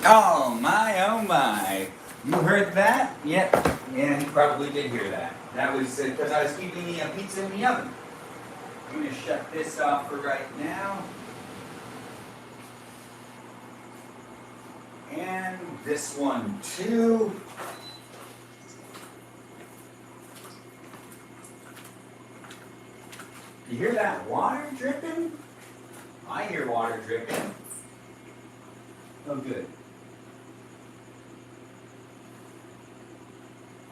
Oh my, oh my. You heard that? Yep. Yeah, you probably did hear that. That was because I was keeping the pizza in the oven. I'm going to shut this off for right now. And this one too. You hear that water dripping? I hear water dripping. Oh, good.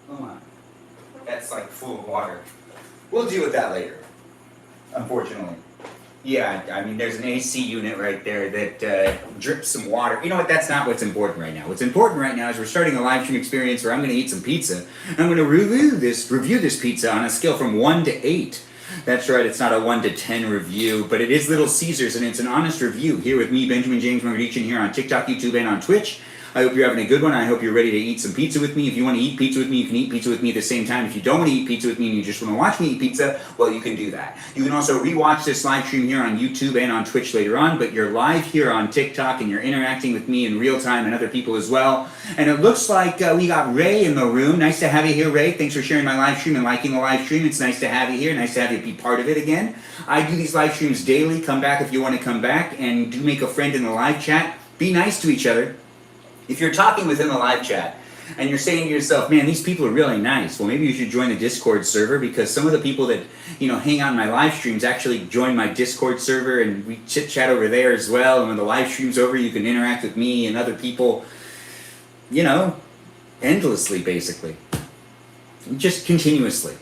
Oh my. That's like full of water. We'll deal with that later, unfortunately. Yeah, I mean, there's an AC unit right there that drips some water. You know what? That's not what's important right now. What's important right now is we're starting a live stream experience where I'm going to eat some pizza. I'm going to review this pizza on a scale from 1 to 8. That's right, it's not a 1 to 10 review, but it is Little Caesars, and it's an honest review. Here with me, Benjamin James Magrdichian, here on TikTok, YouTube, and on Twitch. I hope you're having a good one. I hope you're ready to eat some pizza with me. If you want to eat pizza with me, you can eat pizza with me at the same time. If you don't want to eat pizza with me and you just want to watch me eat pizza, well, you can do that. You can also rewatch this live stream here on YouTube and on Twitch later on, but you're live here on TikTok and you're interacting with me in real time and other people as well. And it looks like we got Ray in the room. Nice to have you here, Ray. Thanks for sharing my live stream and liking the live stream. It's nice to have you here. Nice to have you be part of it again. I do these live streams daily. Come back if you want to come back, and do make a friend in the live chat. Be nice to each other. If you're talking within the live chat and you're saying to yourself, man, these people are really nice, well, maybe you should join the Discord server, because some of the people that, hang on my live streams actually join my Discord server, and we chit-chat over there as well. And when the live stream's over, you can interact with me and other people, endlessly, basically. Just continuously.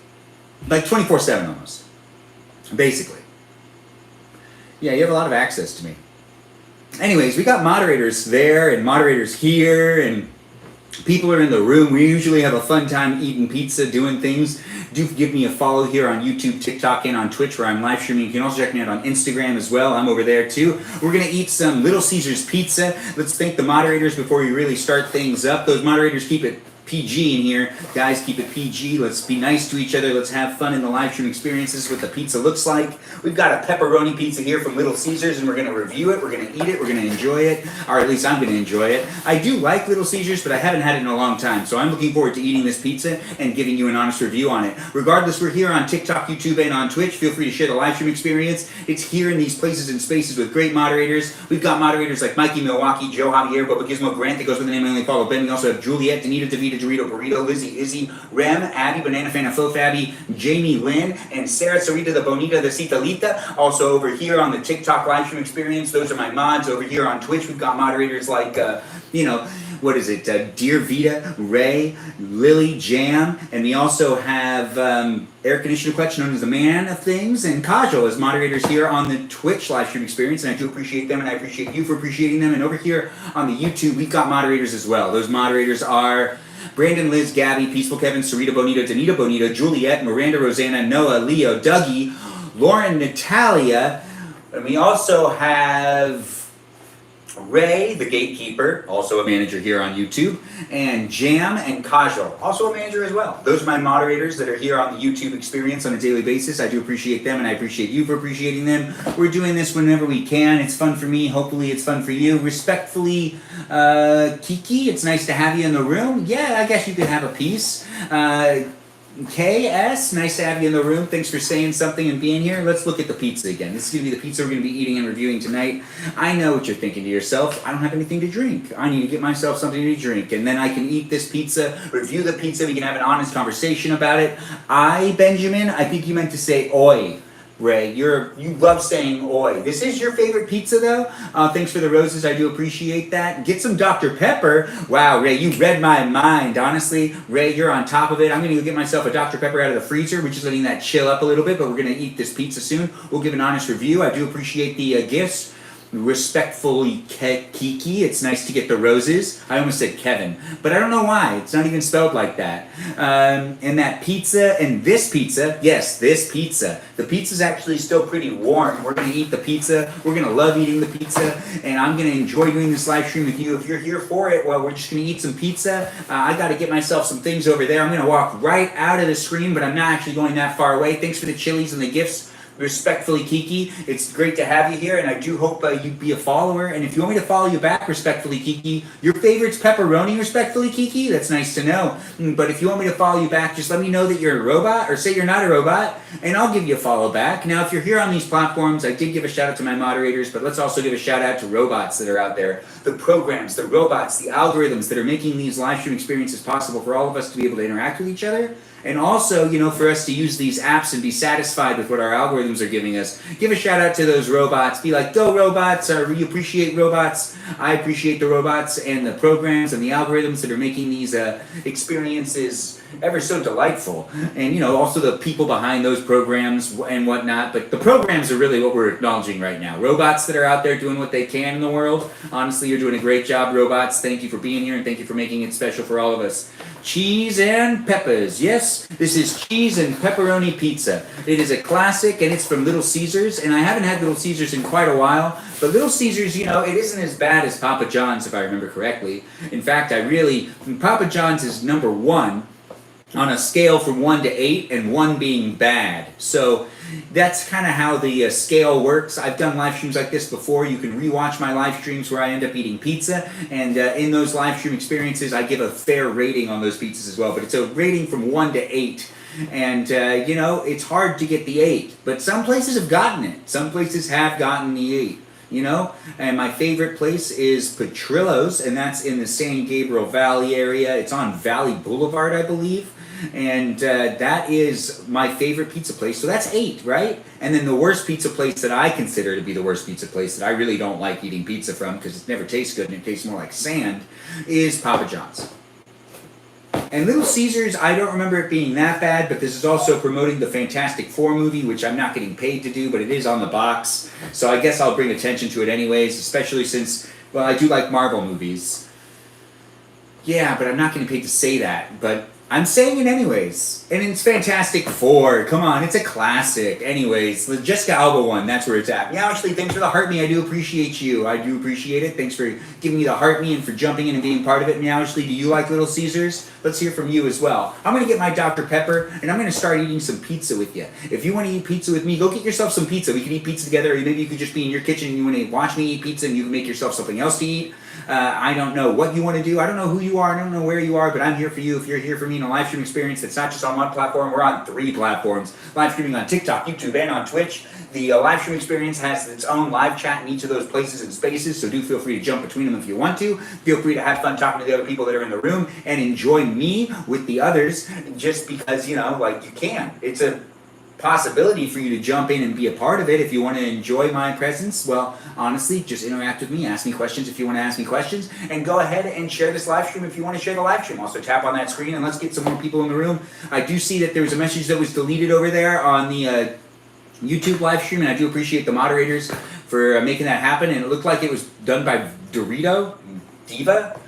Like 24/7 almost. Basically. Yeah, you have a lot of access to me. Anyways, we got moderators there and moderators here, and people are in the room. We usually have a fun time eating pizza, doing things. Do give me a follow here on YouTube, TikTok, and on Twitch, where I'm live streaming. You can also check me out on Instagram as well. I'm over there too. We're going to eat some Little Caesars pizza. Let's thank the moderators before we really start things up. Those moderators keep it PG in here. Guys, keep it PG. Let's be nice to each other. Let's have fun in the live stream experiences. What the pizza looks like. We've got a pepperoni pizza here from Little Caesars, and we're going to review it. We're going to eat it. We're going to enjoy it. Or at least I'm going to enjoy it. I do like Little Caesars, but I haven't had it in a long time. So I'm looking forward to eating this pizza and giving you an honest review on it. Regardless, we're here on TikTok, YouTube, and on Twitch. Feel free to share the live stream experience. It's here in these places and spaces with great moderators. We've got moderators like Mikey Milwaukee, Joe Javier, Boba Gizmo Grant, that goes with the name I only follow Ben. We also have Juliet, Danita, Davita, Dorito, Burrito, Lizzie, Izzy, Rem, Abby, Banana Fan of Faux Fabby, Jamie Lynn, and Sarah Sarita, the Bonita, the Citalita. Also over here on the TikTok live stream experience, those are my mods. Over here on Twitch, we've got moderators like, what is it? Dear Vita, Ray, Lily, Jam, and we also have Air Conditioner Collection, known as the Man of Things, and Kajal as moderators here on the Twitch live stream experience, and I do appreciate them, and I appreciate you for appreciating them. And over here on the YouTube, we've got moderators as well. Those moderators are Brandon, Liz, Gabby, Peaceful Kevin, Sarita Bonita, Danita Bonita, Juliet, Miranda, Rosanna, Noah, Leo, Dougie, Lauren, Natalia, and we also have Ray, the gatekeeper, also a manager here on YouTube, and Jam and Kajal, also a manager as well. Those are my moderators that are here on the YouTube experience on a daily basis. I do appreciate them, and I appreciate you for appreciating them. We're doing this whenever we can. It's fun for me. Hopefully it's fun for you. Respectfully, Kiki, it's nice to have you in the room. Yeah, I guess you could have a piece. KS, nice to have you in the room. Thanks for saying something and being here. Let's look at the pizza again. This is going to be the pizza we're going to be eating and reviewing tonight. I know what you're thinking to yourself. I don't have anything to drink. I need to get myself something to drink, and then I can eat this pizza, review the pizza, we can have an honest conversation about it. Benjamin, I think you meant to say oi. Ray, you love saying oi. This is your favorite pizza, though? Thanks for the roses. I do appreciate that. Get some Dr. Pepper. Wow, Ray, you read my mind. Honestly, Ray, you're on top of it. I'm going to go get myself a Dr. Pepper out of the freezer. We're just letting that chill up a little bit, but we're going to eat this pizza soon. We'll give an honest review. I do appreciate the gifts. Respectfully, Kiki. It's nice to get the roses. I almost said Kevin, but I don't know why. It's not even spelled like that. And that pizza, and this pizza, yes, this pizza. The pizza's actually still pretty warm. We're going to eat the pizza. We're going to love eating the pizza, and I'm going to enjoy doing this live stream with you. If you're here for it, well, we're just going to eat some pizza. I got to get myself some things over there. I'm going to walk right out of the screen, but I'm not actually going that far away. Thanks for the chilies and the gifts Respectfully Kiki, it's great to have you here, and I do hope you'd be a follower. And if you want me to follow you back, Respectfully Kiki, your favorite's pepperoni, Respectfully Kiki? That's nice to know. But if you want me to follow you back, just let me know that you're a robot, or say you're not a robot, and I'll give you a follow back. Now, if you're here on these platforms, I did give a shout out to my moderators, but let's also give a shout out to robots that are out there. The programs, the robots, the algorithms that are making these live stream experiences possible for all of us to be able to interact with each other. And also, for us to use these apps and be satisfied with what our algorithms are giving us. Give a shout out to those robots. Be like, go robots, or we appreciate robots. I appreciate the robots and the programs and the algorithms that are making these experiences ever so delightful. And, also the people behind those programs and whatnot. But the programs are really what we're acknowledging right now. Robots that are out there doing what they can in the world. Honestly, you're doing a great job, robots. Thank you for being here, and thank you for making it special for all of us. Cheese and peppers. Yes, this is cheese and pepperoni pizza. It is a classic, and it's from Little Caesars, and I haven't had Little Caesars in quite a while, but Little Caesars, it isn't as bad as Papa John's, if I remember correctly. In fact, Papa John's is number 1 on a scale from 1 to 8, and 1 being bad. So that's kind of how the scale works. I've done live streams like this before. You can rewatch my live streams where I end up eating pizza, and in those live stream experiences, I give a fair rating on those pizzas as well, but it's a rating from 1 to 8. And, it's hard to get the 8, but some places have gotten it. Some places have gotten the 8. And my favorite place is Petrillo's, and that's in the San Gabriel Valley area. It's on Valley Boulevard, I believe. And that is my favorite pizza place. So that's 8, right? And then the worst pizza place that I consider to be the worst pizza place that I really don't like eating pizza from because it never tastes good and it tastes more like sand is Papa John's. And Little Caesars, I don't remember it being that bad, but this is also promoting the Fantastic Four movie, which I'm not getting paid to do, but it is on the box. So I guess I'll bring attention to it anyways, especially since, well, I do like Marvel movies. Yeah, but I'm not getting paid to say that, but I'm saying it anyways. And it's Fantastic Four. Come on, it's a classic. Anyways, the Jessica Alba one, that's where it's at. Yeah, actually, thanks for the heart me. I do appreciate you. I do appreciate it. Thanks for giving me the heart me and for jumping in and being part of it. Meow Ashley, do you like Little Caesars? Let's hear from you as well. I'm going to get my Dr. Pepper, and I'm going to start eating some pizza with you. If you want to eat pizza with me, go get yourself some pizza. We can eat pizza together, or maybe you could just be in your kitchen and you want to watch me eat pizza and you can make yourself something else to eat. I don't know what you want to do. I don't know who you are. I don't know where you are, but I'm here for you. If you're here for me in a live stream experience that's not just on one platform, we're on 3 platforms. Live streaming on TikTok, YouTube, and on Twitch. The live stream experience has its own live chat in each of those places and spaces, so do feel free to jump between them if you want to. Feel free to have fun talking to the other people that are in the room and enjoy me with the others just because, you can. It's a possibility for you to jump in and be a part of it if you want to enjoy my presence. Well, honestly, just interact with me, ask me questions if you want to ask me questions, and go ahead and share this live stream if you want to share the live stream. Also tap on that screen and let's get some more people in the room. I do see that there was a message that was deleted over there on the YouTube live stream, and I do appreciate the moderators for making that happen, and it looked like it was done by Diva.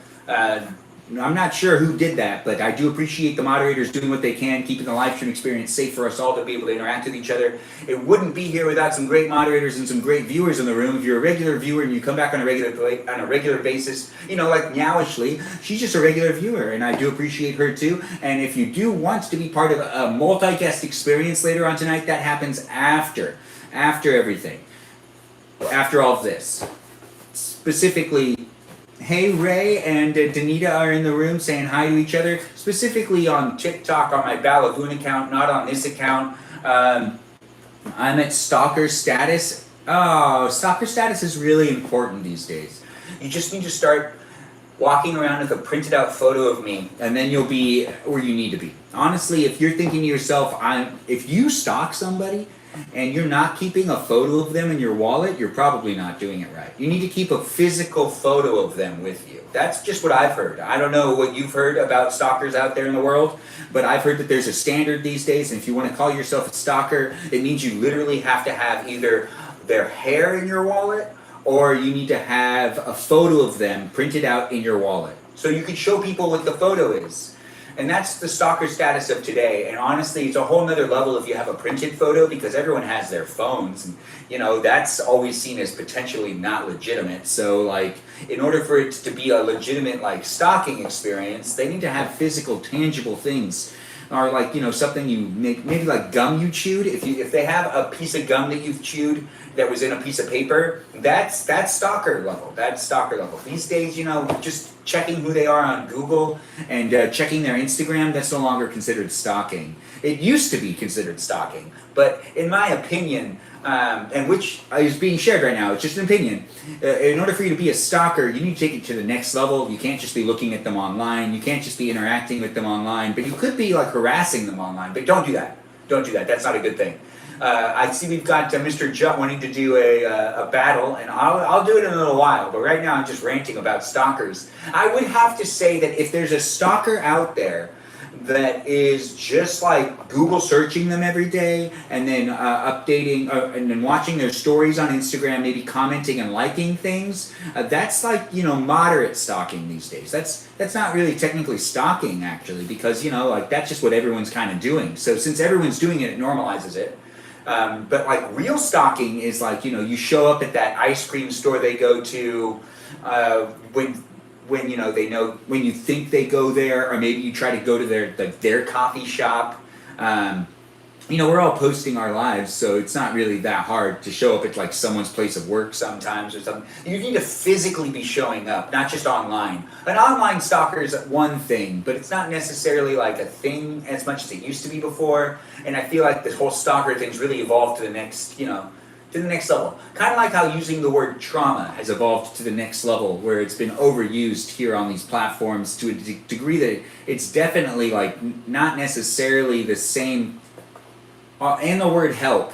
I'm not sure who did that, but I do appreciate the moderators doing what they can, keeping the live stream experience safe for us all to be able to interact with each other. It wouldn't be here without some great moderators and some great viewers in the room. If you're a regular viewer and you come back on a regular basis, like Meow Ashley, she's just a regular viewer, and I do appreciate her too. And if you do want to be part of a multi-guest experience later on tonight, that happens after everything, after all of this. Specifically, hey, Ray and Danita are in the room saying hi to each other, specifically on TikTok on my Balavoon account, not on this account. I'm at stalker status. Oh, stalker status is really important these days. You just need to start walking around with a printed out photo of me, and then you'll be where you need to be. Honestly, if you're thinking to yourself, if you stalk somebody, and you're not keeping a photo of them in your wallet, you're probably not doing it right. You need to keep a physical photo of them with you. That's just what I've heard. I don't know what you've heard about stalkers out there in the world, but I've heard that there's a standard these days, and if you want to call yourself a stalker, it means you literally have to have either their hair in your wallet, or you need to have a photo of them printed out in your wallet. So you can show people what the photo is. And that's the stalker status of today. And honestly, it's a whole nother level if you have a printed photo, because everyone has their phones. And, that's always seen as potentially not legitimate. So, in order for it to be a legitimate, stalking experience, they need to have physical, tangible things or like, you know, something you maybe like gum you chewed. If they have a piece of gum that you've chewed that was in a piece of paper, that's stalker level. That's stalker level. These days, you know, just checking who they are on Google and checking their Instagram, that's no longer considered stalking. It used to be considered stalking, but in my opinion, and which is being shared right now, it's just an opinion. In order for you to be a stalker, you need to take it to the next level. You can't just be looking at them online. You can't just be interacting with them online. But you could be like harassing them online. But don't do that. Don't do that. That's not a good thing. I see we've got Mr. Jutt wanting to do a battle, and I'll do it in a little while. But right now I'm just ranting about stalkers. I would have to say that if there's a stalker out there that is just like Google searching them every day and then updating and then watching their stories on Instagram, maybe commenting and liking things, that's like, you know, moderate stalking these days. That's not really technically stalking actually, because, you know, like that's just what everyone's kind of doing. So since everyone's doing it, it normalizes it. But like real stalking is like, you know, you show up at that ice cream store they go to when you know when you think they go there, or maybe you try to go to their coffee shop. You know, we're all posting our lives, so it's not really that hard to show up at like someone's place of work sometimes or something. You need to physically be showing up, not just online. An online stalker is one thing, but it's not necessarily like a thing as much as it used to be before. And I feel like this whole stalker thing's really evolved to the next, you know, to the next level. Kind of like how using the word trauma has evolved to the next level, where it's been overused here on these platforms to a degree that it's definitely like not necessarily the same. And the word help.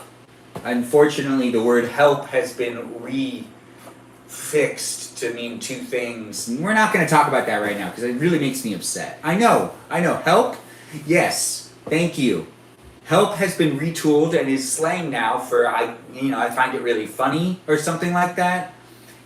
Unfortunately, the word help has been refixed to mean two things. We're not going to talk about that right now because it really makes me upset. I know. Help? Yes. Thank you. Help has been retooled and is slang now for I find it really funny or something like that.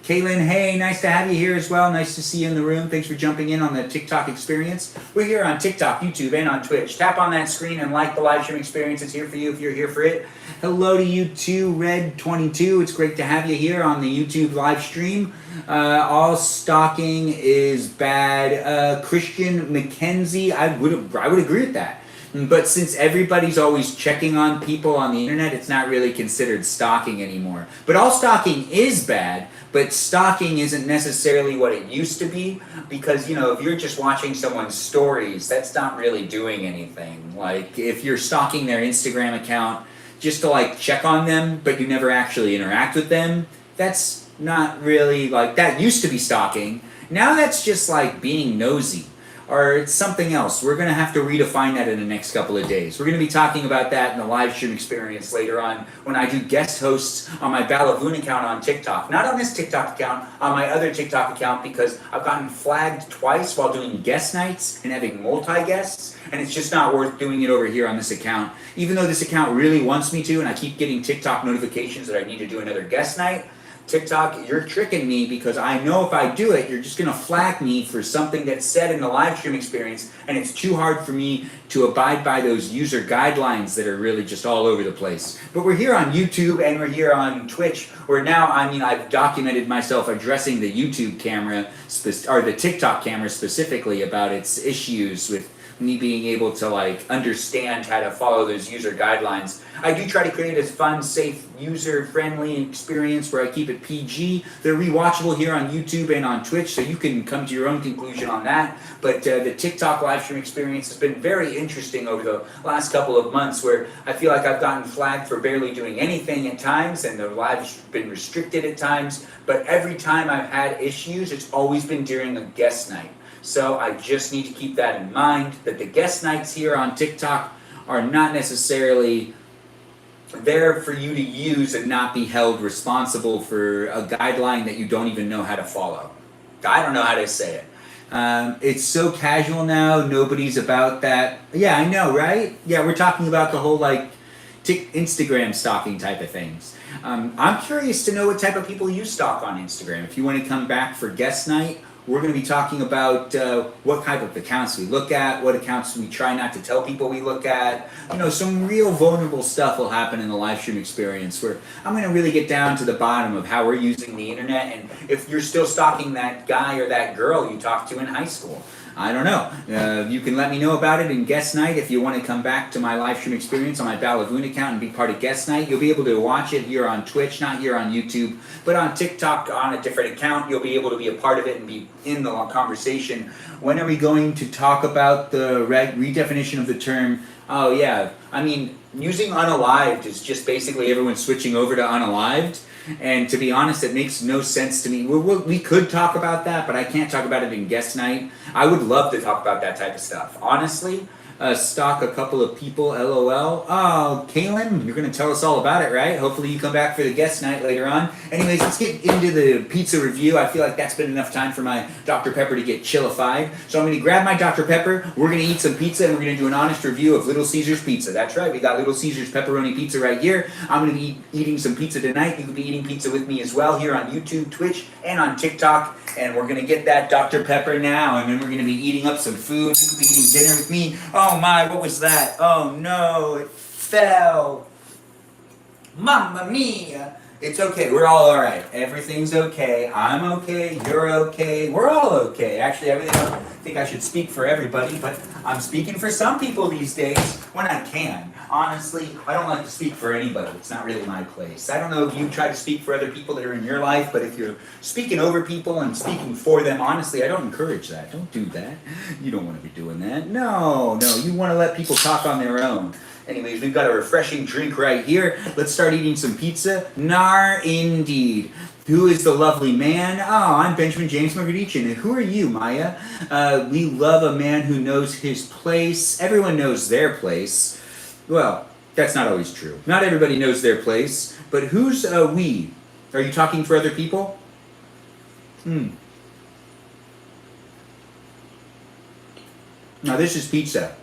Kaylin, hey, nice to have you here as well. Nice to see you in the room. Thanks for jumping in on the TikTok experience. We're here on TikTok, YouTube, and on Twitch. Tap on that screen and like the live stream experience. It's here for you if you're here for it. Hello to you too, Red22. It's great to have you here on the YouTube live stream. All stalking is bad. Christian McKenzie, I would agree with that. But since everybody's always checking on people on the internet, it's not really considered stalking anymore. But all stalking is bad, but stalking isn't necessarily what it used to be, because, you know, if you're just watching someone's stories, that's not really doing anything. Like, if you're stalking their Instagram account just to, like, check on them, but you never actually interact with them, that's not really, like, that used to be stalking. Now that's just, like, being nosy. Or it's something else. We're going to have to redefine that in the next couple of days. We're going to be talking about that in the live stream experience later on when I do guest hosts on my Balavoon account on TikTok. Not on this TikTok account, on my other TikTok account, because I've gotten flagged twice while doing guest nights and having multi-guests, and it's just not worth doing it over here on this account. Even though this account really wants me to, and I keep getting TikTok notifications that I need to do another guest night, TikTok, you're tricking me, because I know if I do it, you're just going to flag me for something that's said in the live stream experience, and it's too hard for me to abide by those user guidelines that are really just all over the place. But we're here on YouTube and we're here on Twitch, where now, I've documented myself addressing the YouTube camera, or the TikTok camera specifically, about its issues with me being able to like understand how to follow those user guidelines. I do try to create a fun, safe, user-friendly experience where I keep it PG. They're rewatchable here on YouTube and on Twitch, so you can come to your own conclusion on that. But the TikTok live stream experience has been very interesting over the last couple of months, where I feel like I've gotten flagged for barely doing anything at times, and the live's been restricted at times. But every time I've had issues, it's always been during a guest night. So I just need to keep that in mind, that the guest nights here on TikTok are not necessarily there for you to use and not be held responsible for a guideline that you don't even know how to follow. I don't know how to say it. It's so casual now, nobody's about that. Yeah, I know, right? Yeah, we're talking about the whole like Instagram stalking type of things. I'm curious to know what type of people you stalk on Instagram. If you want to come back for guest night, we're going to be talking about what type of accounts we look at, what accounts we try not to tell people we look at. You know, some real vulnerable stuff will happen in the live stream experience, where I'm going to really get down to the bottom of how we're using the internet, and if you're still stalking that guy or that girl you talked to in high school. I don't know. You can let me know about it in guest night if you want to come back to my live stream experience on my Balavoon account and be part of guest night. You'll be able to watch it here on Twitch, not here on YouTube, but on TikTok on a different account. You'll be able to be a part of it and be in the conversation. When are we going to talk about the redefinition of the term? Oh yeah, I mean, using unalived is just basically everyone switching over to unalived. And to be honest, it makes no sense to me. We could talk about that, but I can't talk about it in guest night. I would love to talk about that type of stuff. Honestly, stalk a couple of people, LOL. Oh, Kaylin, you're going to tell us all about it, right? Hopefully you come back for the guest night later on. Anyways, let's get into the pizza review. I feel like that's been enough time for my Dr. Pepper to get chillified. So I'm going to grab my Dr. Pepper, we're going to eat some pizza, and we're going to do an honest review of Little Caesars pizza. That's right, we got Little Caesars pepperoni pizza right here. I'm going to be eating some pizza tonight. You can be eating pizza with me as well here on YouTube, Twitch, and on TikTok. And we're going to get that Dr. Pepper now, and then we're going to be eating up some food. You can be eating dinner with me. Oh my, what was that? Oh no, it fell. Mamma mia. It's okay, we're all alright. Everything's okay. I'm okay, you're okay, we're all okay. Actually, I don't think I should speak for everybody, but I'm speaking for some people these days when I can. Honestly, I don't like to speak for anybody. It's not really my place. I don't know if you try to speak for other people that are in your life, but if you're speaking over people and speaking for them, honestly, I don't encourage that. Don't do that. You don't want to be doing that. No, you want to let people talk on their own. Anyways, we've got a refreshing drink right here. Let's start eating some pizza. Nar indeed. Who is the lovely man? Oh, I'm Benjamin James Magrdichian. And who are you, Maya? We love a man who knows his place. Everyone knows their place. Well, that's not always true. Not everybody knows their place. But who's we? Are you talking for other people? Now this is pizza.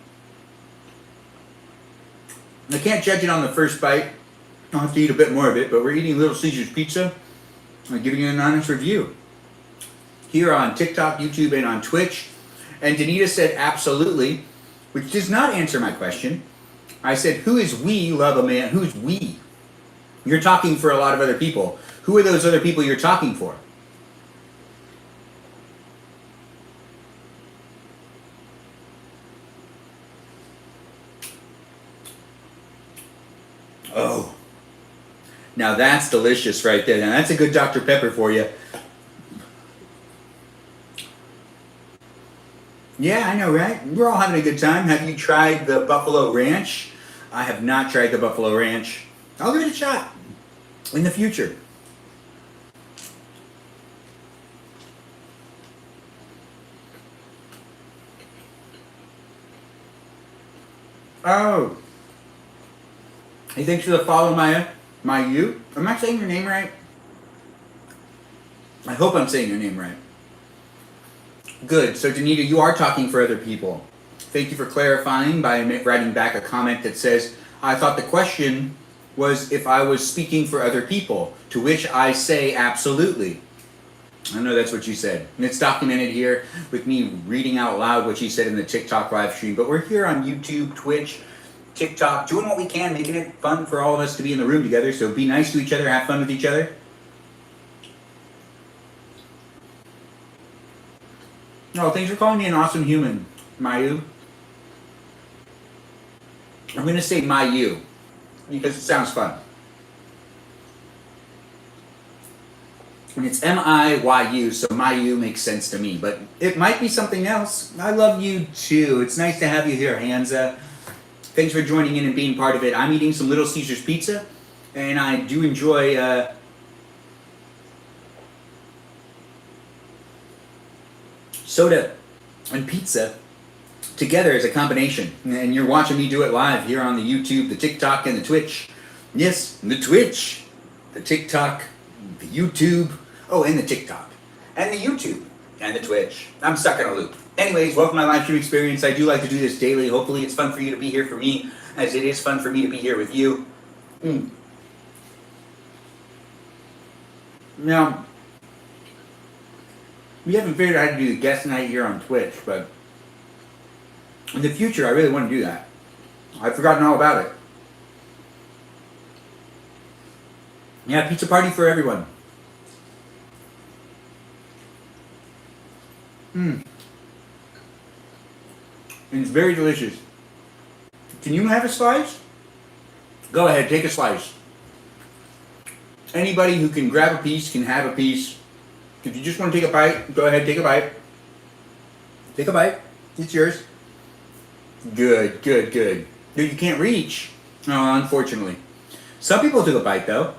I can't judge it on the first bite. I'll have to eat a bit more of it, but we're eating Little Caesars pizza. I'm giving you an honest review. Here on TikTok, YouTube, and on Twitch. And Danita said absolutely, which does not answer my question. I said, who is we love a man? Who's we? You're talking for a lot of other people. Who are those other people you're talking for? Oh, now that's delicious right there. Now that's a good Dr. Pepper for you. Yeah, I know, right? We're all having a good time. Have you tried the Buffalo Ranch? I have not tried the Buffalo Ranch. I'll give it a shot in the future. Oh. Hey, thanks for the follow, Maya. Mayu? Am I saying your name right? I hope I'm saying your name right. Good. So, Danita, you are talking for other people. Thank you for clarifying by writing back a comment that says, I thought the question was if I was speaking for other people, to which I say absolutely. I know that's what you said. And it's documented here with me reading out loud what you said in the TikTok live stream. But we're here on YouTube, Twitch, TikTok, doing what we can, making it fun for all of us to be in the room together. So be nice to each other, have fun with each other. Oh, thanks for calling me an awesome human, Mayu. I'm going to say Mayu because it sounds fun. And it's M-I-Y-U, so Mayu makes sense to me. But it might be something else. I love you too. It's nice to have you here, Hansa. Thanks for joining in and being part of it. I'm eating some Little Caesars pizza, and I do enjoy soda and pizza together as a combination. And you're watching me do it live here on the YouTube, the TikTok, and the Twitch. Yes, the Twitch, the TikTok, the YouTube, oh, and the TikTok, and the YouTube, and the Twitch. I'm stuck in a loop. Anyways, welcome to my live stream experience. I do like to do this daily. Hopefully it's fun for you to be here for me, as it is fun for me to be here with you. Now, we haven't figured out how to do the guest night here on Twitch, but in the future, I really want to do that. I've forgotten all about it. Yeah, pizza party for everyone. and it's very delicious. Can you have a slice? Go ahead, take a slice. Anybody who can grab a piece can have a piece. If you just want to take a bite, go ahead, take a bite. Take a bite. It's yours. Good, good, good. Dude, you can't reach. Oh, unfortunately. Some people took a bite, though.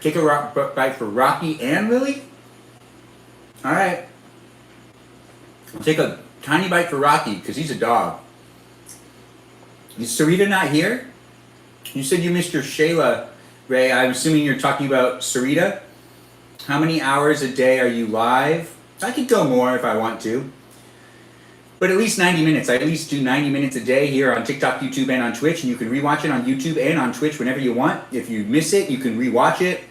Take a bite for Rocky and Lily? Alright. Take a tiny bite for Rocky, because he's a dog. Is Sarita not here? You said you missed your Shayla, Ray. I'm assuming you're talking about Sarita. How many hours a day are you live? I could go more if I want to. But at least 90 minutes. I at least do 90 minutes a day here on TikTok, YouTube, and on Twitch. And you can rewatch it on YouTube and on Twitch whenever you want. If you miss it, you can rewatch it.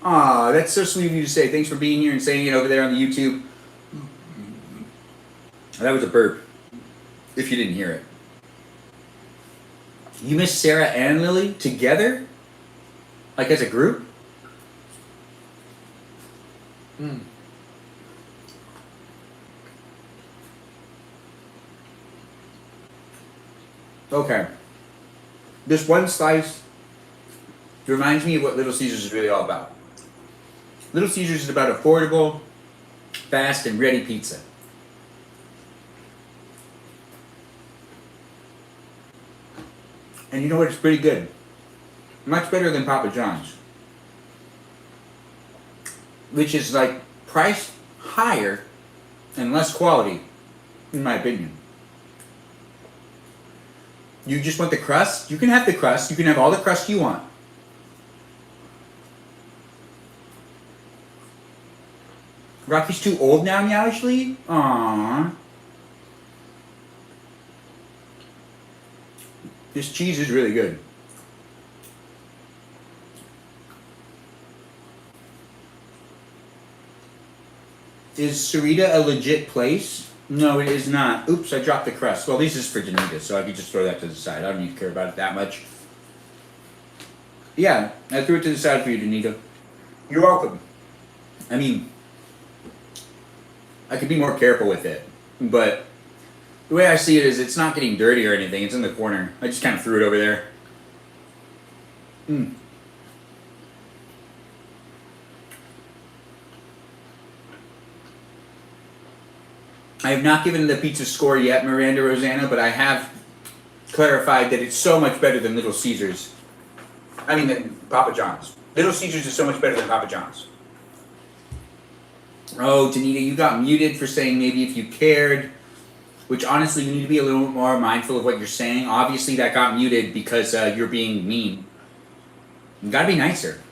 Aw, that's so sweet of you to say. Thanks for being here and saying it over there on the YouTube. That was a burp, if you didn't hear it. You missed Sarah and Lily together? Like as a group? Okay. This one slice reminds me of what Little Caesars is really all about. Little Caesars is about affordable, fast, and ready pizza. And you know what? It's pretty good. Much better than Papa John's. Which is like priced higher and less quality, in my opinion. You just want the crust? You can have the crust. You can have all the crust you want. Rocky's too old now, Meowishly? Aww. This cheese is really good. Is Sarita a legit place? No, it is not. Oops, I dropped the crust. Well, this is for Danita, so I could just throw that to the side. I don't need to care about it that much. Yeah, I threw it to the side for you, Danita. You're welcome. I mean, I could be more careful with it, but the way I see it is it's not getting dirty or anything. It's in the corner. I just kind of threw it over there. I have not given the pizza score yet, Miranda Rosanna, but I have clarified that it's so much better than Little Caesars. I mean, than Papa John's. Little Caesars is so much better than Papa John's. Oh, Danita, you got muted for saying maybe if you cared, which honestly, you need to be a little more mindful of what you're saying. Obviously, that got muted because you're being mean. You gotta be nicer.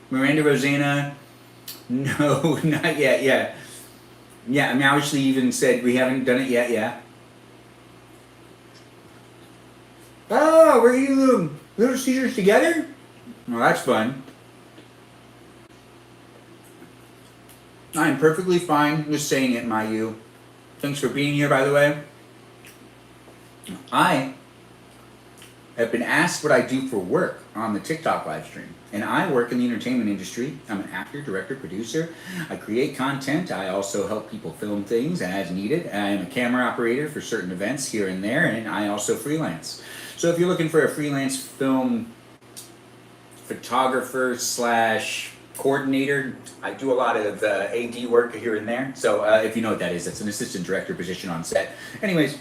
Miranda Rosanna, no, not yet, yeah. Yeah, I mean, obviously even said we haven't done it yet, yeah. Oh, we're eating Little Caesars together? Well, that's fun. I'm perfectly fine with saying it, Mayu. Thanks for being here, by the way. I have been asked what I do for work on the TikTok live stream. And I work in the entertainment industry. I'm an actor, director, producer. I create content. I also help people film things as needed. I am a camera operator for certain events here and there, and I also freelance. So if you're looking for a freelance film photographer / coordinator, I do a lot of AD work here and there. So if you know what that is, that's an assistant director position on set. Anyways,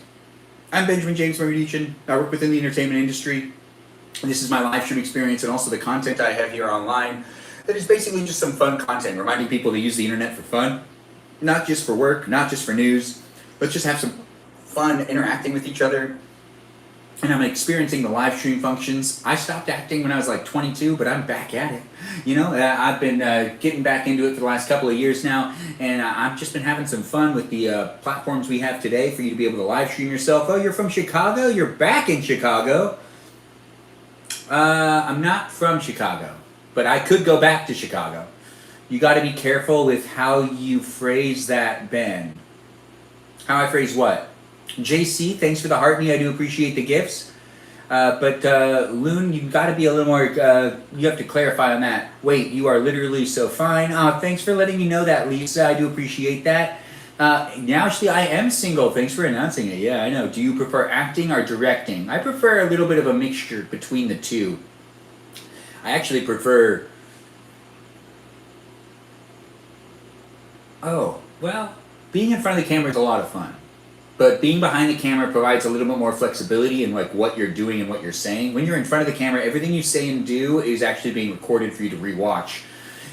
I'm Benjamin James Magrdichian. I work within the entertainment industry. This is my live stream experience and also the content I have here online. That is basically just some fun content, reminding people to use the internet for fun. Not just for work, not just for news. Let's just have some fun interacting with each other. And I'm experiencing the live stream functions. I stopped acting when I was like 22, but I'm back at it. You know, I've been getting back into it for the last couple of years now, and I've just been having some fun with the platforms we have today for you to be able to live stream yourself. Oh, you're from Chicago? You're back in Chicago? I'm not from Chicago, but I could go back to Chicago. You got to be careful with how you phrase that, Ben. How I phrase what? JC, thanks for the heart me. I do appreciate the gifts. But Loon, you've got to be a little more, you have to clarify on that. Wait, you are literally so fine. Thanks for letting me know that, Lisa. I do appreciate that. Now, actually, I am single. Thanks for announcing it. Yeah, I know. Do you prefer acting or directing? I prefer a little bit of a mixture between the two. I actually prefer... Oh, well, being in front of the camera is a lot of fun. But being behind the camera provides a little bit more flexibility in like what you're doing and what you're saying. When you're in front of the camera, everything you say and do is actually being recorded for you to rewatch.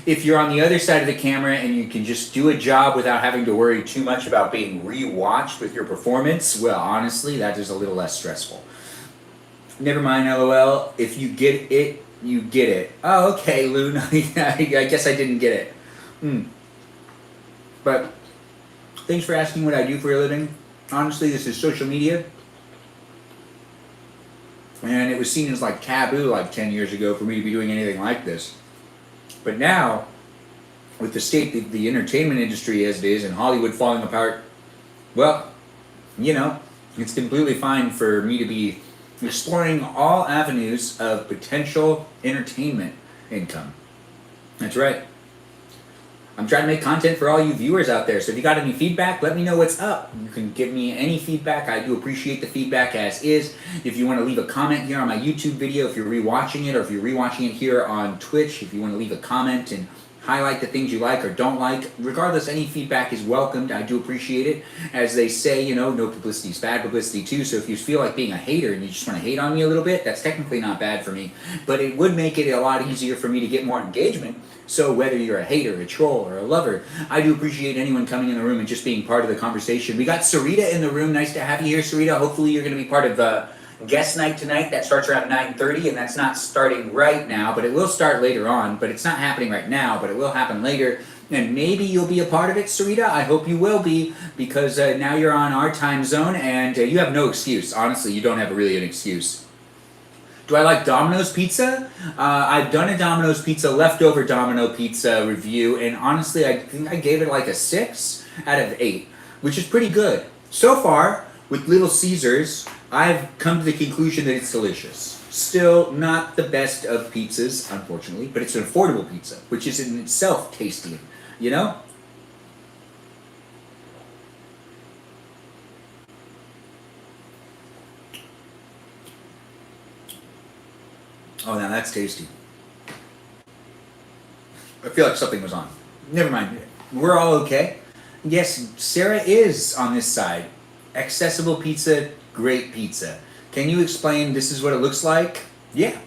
If you're on the other side of the camera and you can just do a job without having to worry too much about being rewatched with your performance, well, honestly, that is a little less stressful. Never mind, LOL. If you get it, you get it. Oh, okay, Loon. I guess I didn't get it. But thanks for asking what I do for a living. Honestly, this is social media. And it was seen as like taboo like 10 years ago for me to be doing anything like this. But now, with the state of the entertainment industry as it is and Hollywood falling apart, well, you know, it's completely fine for me to be exploring all avenues of potential entertainment income. That's right. I'm trying to make content for all you viewers out there, so if you got any feedback, let me know what's up. You can give me any feedback. I do appreciate the feedback as is. If you want to leave a comment here on my YouTube video, if you're rewatching it, or if you're rewatching it here on Twitch, if you want to leave a comment and highlight the things you like or don't like, regardless, any feedback is welcomed. I do appreciate it. As they say, you know, no publicity is bad publicity too, so if you feel like being a hater and you just want to hate on me a little bit, that's technically not bad for me, but it would make it a lot easier for me to get more engagement. So whether you're a hater, a troll, or a lover, I do appreciate anyone coming in the room and just being part of the conversation. We got Sarita in the room. Nice to have you here, Sarita. Hopefully you're going to be part of the guest night tonight. That starts around 9:30, and that's not starting right now, but it will start later on. But it's not happening right now, but it will happen later. And maybe you'll be a part of it, Sarita. I hope you will be, because now you're on our time zone, and you have no excuse. Honestly, you don't have really an excuse. Do I like Domino's Pizza? I've done a Domino's Pizza, leftover Domino Pizza review, and honestly, I think I gave it like a 6 out of 8, which is pretty good. So far, with Little Caesars, I've come to the conclusion that it's delicious. Still not the best of pizzas, unfortunately, but it's an affordable pizza, which is in itself tasty, you know? Oh, now that's tasty. I feel like something was on. Never mind. We're all okay. Yes, Sarah is on this side. Accessible pizza, great pizza. Can you explain this is what it looks like? Yeah.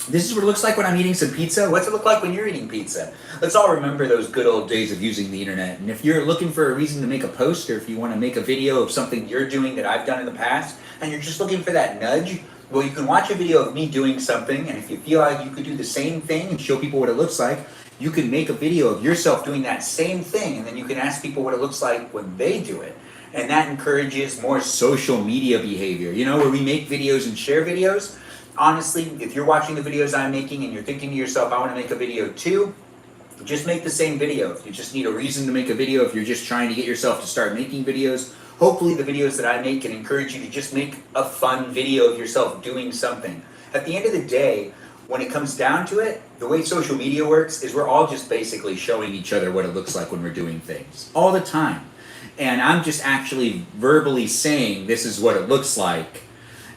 This is what it looks like when I'm eating some pizza. What's it look like when you're eating pizza? Let's all remember those good old days of using the internet. And if you're looking for a reason to make a post, or if you want to make a video of something you're doing that I've done in the past, and you're just looking for that nudge, well, you can watch a video of me doing something, and if you feel like you could do the same thing and show people what it looks like, you can make a video of yourself doing that same thing, and then you can ask people what it looks like when they do it. And that encourages more social media behavior, you know, where we make videos and share videos. Honestly, if you're watching the videos I'm making and you're thinking to yourself, I want to make a video too, just make the same video. If you just need a reason to make a video, if you're just trying to get yourself to start making videos, hopefully the videos that I make can encourage you to just make a fun video of yourself doing something. At the end of the day, when it comes down to it, the way social media works is we're all just basically showing each other what it looks like when we're doing things. All the time. And I'm just actually verbally saying this is what it looks like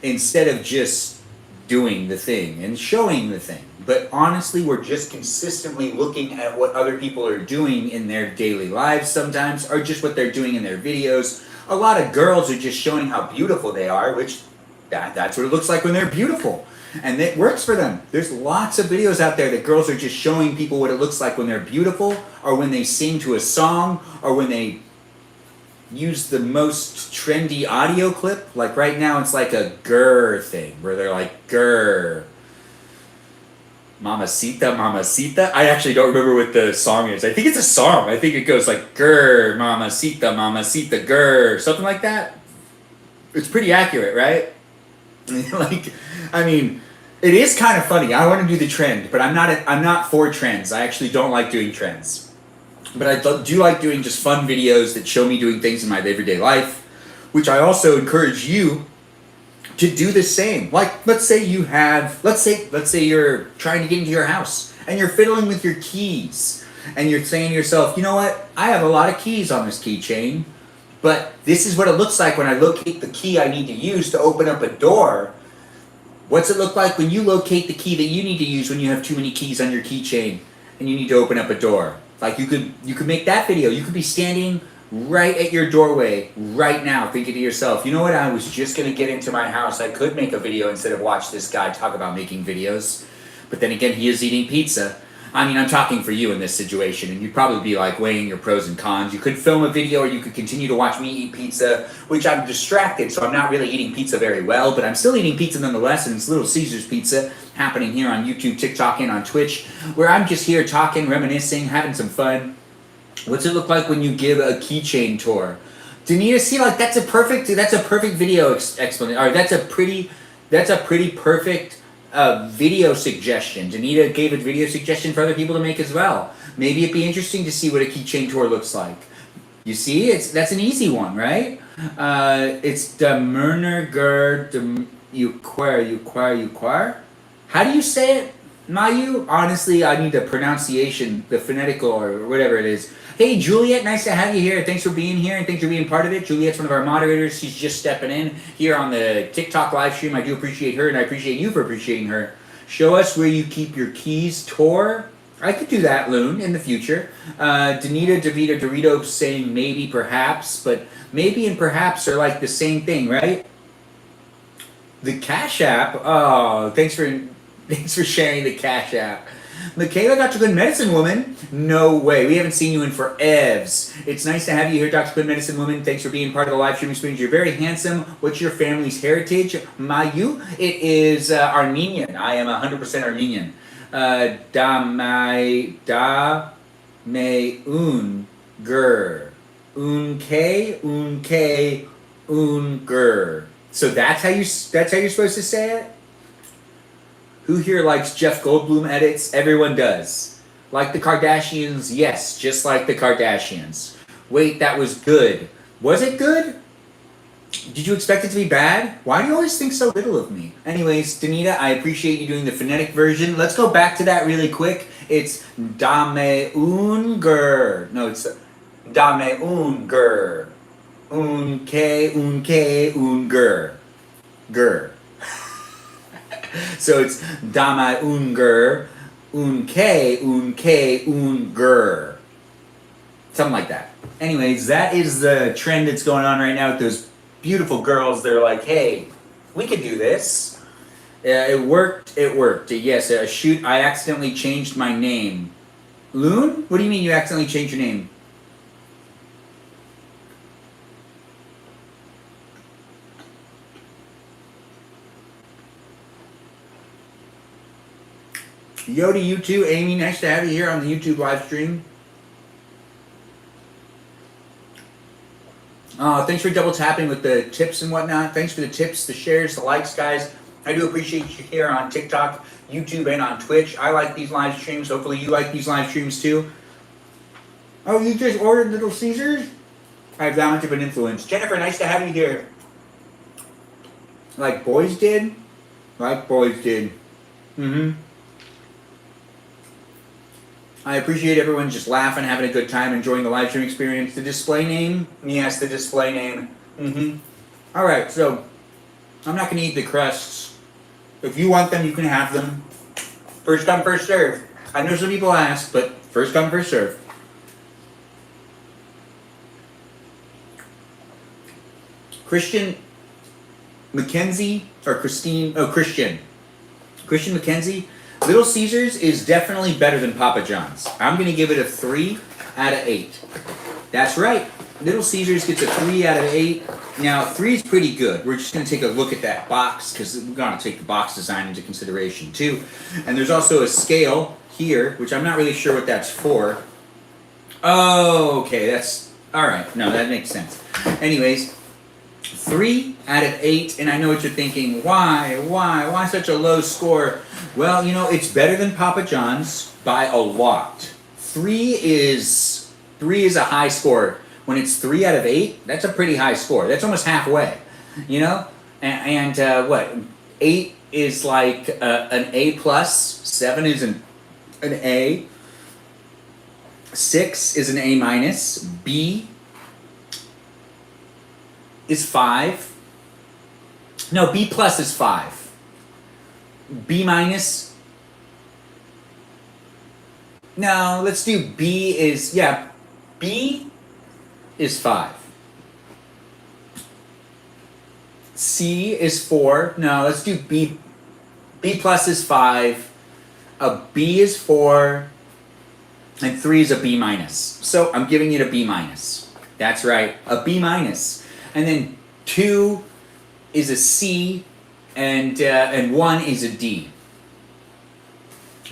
instead of just doing the thing and showing the thing. But honestly, we're just consistently looking at what other people are doing in their daily lives sometimes, or just what they're doing in their videos. A lot of girls are just showing how beautiful they are, which that's what it looks like when they're beautiful. And it works for them. There's lots of videos out there that girls are just showing people what it looks like when they're beautiful, or when they sing to a song, or when they use the most trendy audio clip. Like right now it's like a grr thing, where they're like, grr. Mamacita, mamacita. I actually don't remember what the song is. I think it's a song. I think it goes like, grr, mamacita, mamacita, grr. Something like that. It's pretty accurate, right? Like, I mean, it is kind of funny. I want to do the trend, but I'm not for trends. I actually don't like doing trends. But I do like doing just fun videos that show me doing things in my everyday life, which I also encourage you to do the same. Like, let's say you're trying to get into your house and you're fiddling with your keys and you're saying to yourself, you know what? I have a lot of keys on this keychain, but this is what it looks like when I locate the key I need to use to open up a door. What's it look like when you locate the key that you need to use when you have too many keys on your keychain and you need to open up a door? Like, you could make that video. You could be standing right at your doorway right now thinking to yourself, you know what, I was just going to get into my house. I could make a video instead of watch this guy talk about making videos. But then again, he is eating pizza. I mean, I'm talking for you in this situation, and you'd probably be like weighing your pros and cons. You could film a video, or you could continue to watch me eat pizza, which I'm distracted, so I'm not really eating pizza very well, but I'm still eating pizza nonetheless, and it's Little Caesars Pizza happening here on YouTube, TikTok, and on Twitch, where I'm just here talking, reminiscing, having some fun. What's it look like when you give a keychain tour? Danita, see, like, that's a perfect video explanation, or that's a pretty perfect video suggestion. Danita gave a video suggestion for other people to make as well. Maybe it'd be interesting to see what a keychain tour looks like. You see, that's an easy one, right? It's Demerner Uquar. How do you say it, Mayu? Honestly, I need the pronunciation, the phonetical or whatever it is. Hey, Juliet, nice to have you here. Thanks for being here and thanks for being part of it. Juliet's one of our moderators. She's just stepping in here on the TikTok live stream. I do appreciate her, and I appreciate you for appreciating her. Show us where you keep your keys tour. I could do that, Loon, in the future. Danita, Davida, Dorito saying maybe, perhaps, but maybe and perhaps are like the same thing, right? The Cash App. Oh, thanks for sharing the Cash App. Michaela, Dr. Good Medicine Woman? No way. We haven't seen you in forevs. It's nice to have you here, Dr. Good Medicine Woman. Thanks for being part of the live stream experience. You're very handsome. What's your family's heritage? Mayu? It is Armenian. I am 100% Armenian. Da-me-un gur. Un-ke-un-ke-un-gur. So that's how you're supposed to say it? Who here likes Jeff Goldblum edits? Everyone does. Like the Kardashians? Yes, just like the Kardashians. Wait, that was good. Was it good? Did you expect it to be bad? Why do you always think so little of me? Anyways, Danita, I appreciate you doing the phonetic version. Let's go back to that really quick. It's Dame-un-gur. No, it's Dame-un-gur. Un-ke-un-ke-un-gur. Gur. So it's Dame-un-gur, un-ke-un-ke-un-gur. Something like that. Anyways, that is the trend that's going on right now with those beautiful girls. They're like, hey, we could do this. It worked. Yes, shoot, I accidentally changed my name. Loon? What do you mean you accidentally changed your name? Yo to you too, Amy. Nice to have you here on the YouTube live stream. Thanks for double tapping with the tips and whatnot. Thanks for the tips, the shares, the likes, guys. I do appreciate you here on TikTok, YouTube, and on Twitch. I like these live streams. Hopefully you like these live streams too. Oh, you just ordered Little Caesars? I have that much of an influence. Jennifer, nice to have you here. Like boys did? Like boys did. Mm-hmm. I appreciate everyone just laughing, having a good time, enjoying the live stream experience. The display name? Yes, the display name. Mm-hmm. All right, so I'm not going to eat the crusts. If you want them, you can have them. First come, first serve. I know some people ask, but first come, first serve. Christian McKenzie, or Christine, oh, Christian McKenzie. Little Caesars is definitely better than Papa John's. I'm going to give it a 3 out of 8. That's right. Little Caesars gets a 3 out of 8. Now, 3 is pretty good. We're just going to take a look at that box because we're going to take the box design into consideration too. And there's also a scale here, which I'm not really sure what that's for. Oh, okay. That's... All right. No, that makes sense. Anyways, 3 out of 8. And I know what you're thinking. Why such a low score? Well, you know, it's better than Papa John's by a lot. 3 is a high score. When it's 3 out of 8, that's a pretty high score. That's almost halfway, you know? And what? 8 is like an A plus. 7 is an A. 6 is an A minus. B is 5. No, B plus is 5. B minus. No, let's do B is, yeah, B is 5. C is 4. No, let's do B. B plus is 5. A B is 4. And 3 is a B minus. So I'm giving it a B minus. That's right, a B minus. And then 2 is a C, and 1 is a D.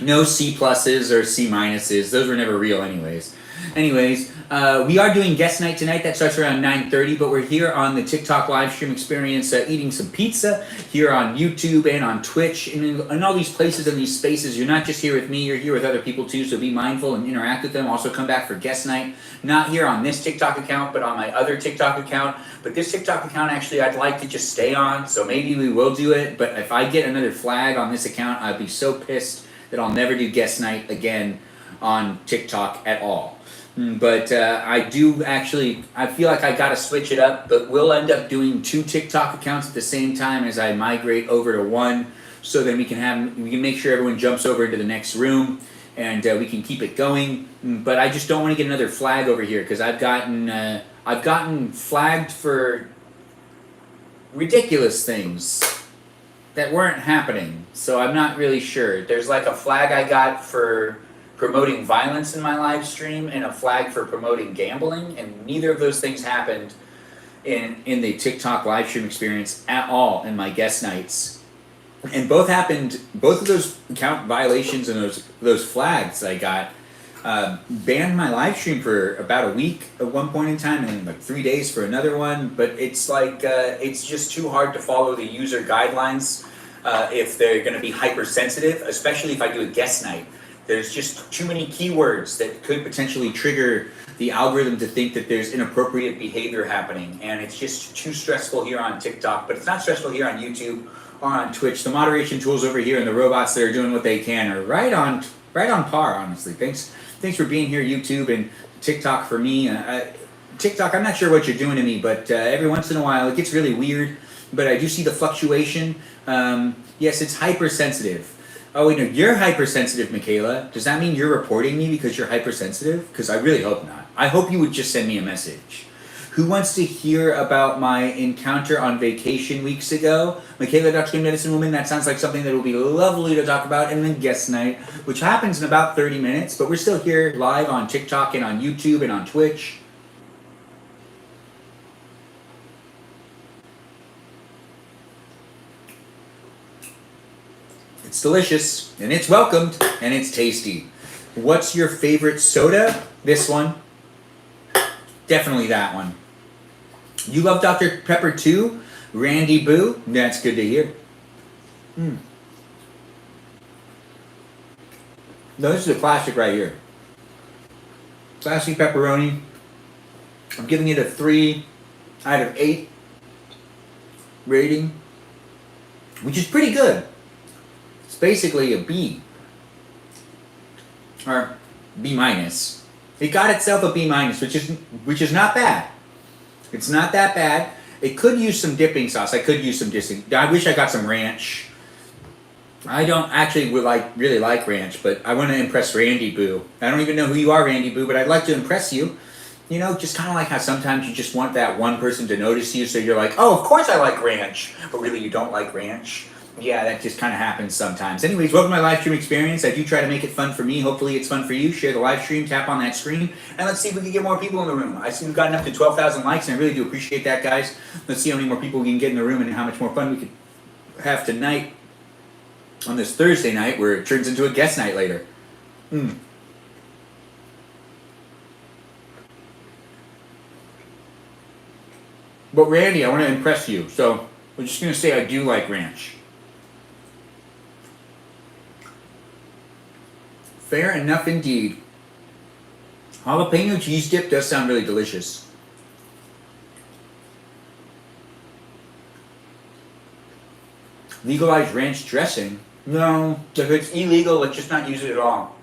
No C pluses or C minuses. Those were never real anyways. We are doing guest night tonight. That starts around 9:30, but we're here on the TikTok live stream experience eating some pizza here on YouTube and on Twitch and in all these places and these spaces. You're not just here with me, you're here with other people too, so be mindful and interact with them. Also come back for guest night, not here on this TikTok account, but on my other TikTok account. But this TikTok account, actually, I'd like to just stay on, so maybe we will do it. But if I get another flag on this account, I'd be so pissed that I'll never do guest night again on TikTok at all. But I do actually, I feel like I gotta switch it up, but we'll end up doing 2 TikTok accounts at the same time as I migrate over to one, so then we can make sure everyone jumps over into the next room, and we can keep it going. But I just don't want to get another flag over here, because I've gotten flagged for ridiculous things that weren't happening, so I'm not really sure. There's like a flag I got for promoting violence in my live stream and a flag for promoting gambling, and neither of those things happened in the TikTok live stream experience at all in my guest nights. And both of those account violations and those flags I got banned my live stream for about a week at one point in time, and then like 3 days for another one. But it's like it's just too hard to follow the user guidelines if they're going to be hypersensitive, especially if I do a guest night. There's just too many keywords that could potentially trigger the algorithm to think that there's inappropriate behavior happening, and it's just too stressful here on TikTok. But it's not stressful here on YouTube or on Twitch. The moderation tools over here and the robots that are doing what they can are right on par, honestly. Thanks for being here, YouTube, and TikTok for me. TikTok, I'm not sure what you're doing to me, but every once in a while it gets really weird. But I do see the fluctuation. Yes, it's hypersensitive. Oh, wait, no, you're hypersensitive, Michaela. Does that mean you're reporting me because you're hypersensitive? Because I really hope not. I hope you would just send me a message. Who wants to hear about my encounter on vacation weeks ago? Michaela, Dr. Good Medicine Woman, that sounds like something that will be lovely to talk about in the guest night, which happens in about 30 minutes, but we're still here live on TikTok and on YouTube and on Twitch. It's delicious, and it's welcomed, and it's tasty. What's your favorite soda? This one. Definitely that one. You love Dr. Pepper too? Randy Boo? That's good to hear. No, this is a classic right here. Classic pepperoni. I'm giving it a 3 out of 8 rating, which is pretty good. It's basically a B. Or B minus. It got itself a B minus, which is not bad. It's not that bad. It could use some dipping sauce. I could use some dipping. I wish I got some ranch. I don't actually really like ranch, but I want to impress Randy Boo. I don't even know who you are, Randy Boo, but I'd like to impress you. You know, just kind of like how sometimes you just want that one person to notice you, so you're like, oh, of course I like ranch, but really you don't like ranch. Yeah, that just kind of happens sometimes. Anyways, welcome to my live stream experience. I do try to make it fun for me. Hopefully it's fun for you. Share the live stream, tap on that screen, and let's see if we can get more people in the room. I see we've gotten up to 12,000 likes, and I really do appreciate that, guys. Let's see how many more people we can get in the room and how much more fun we can have tonight on this Thursday night, where it turns into a guest night later. But Randy, I want to impress you, so we're just going to say I do like ranch. Fair enough indeed. Jalapeno cheese dip does sound really delicious. Legalize ranch dressing? No. If it's illegal, let's just not use it at all.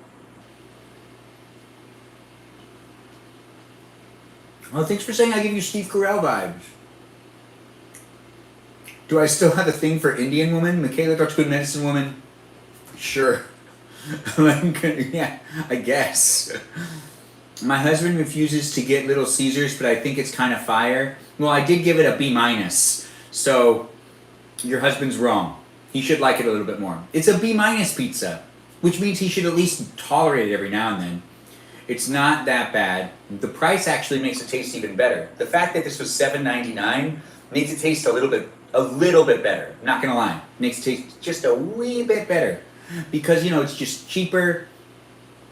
Well, thanks for saying I give you Steve Carell vibes. Do I still have a thing for Indian woman? Michaela, Dr. Good Medicine Woman? Sure. Yeah, I guess. My husband refuses to get Little Caesars, but I think it's kind of fire. Well, I did give it a B-. So, your husband's wrong. He should like it a little bit more. It's a B- pizza, which means he should at least tolerate it every now and then. It's not that bad. The price actually makes it taste even better. The fact that this was $7.99 makes it taste a little bit better. I'm not gonna lie. Makes it taste just a wee bit better. Because, it's just cheaper.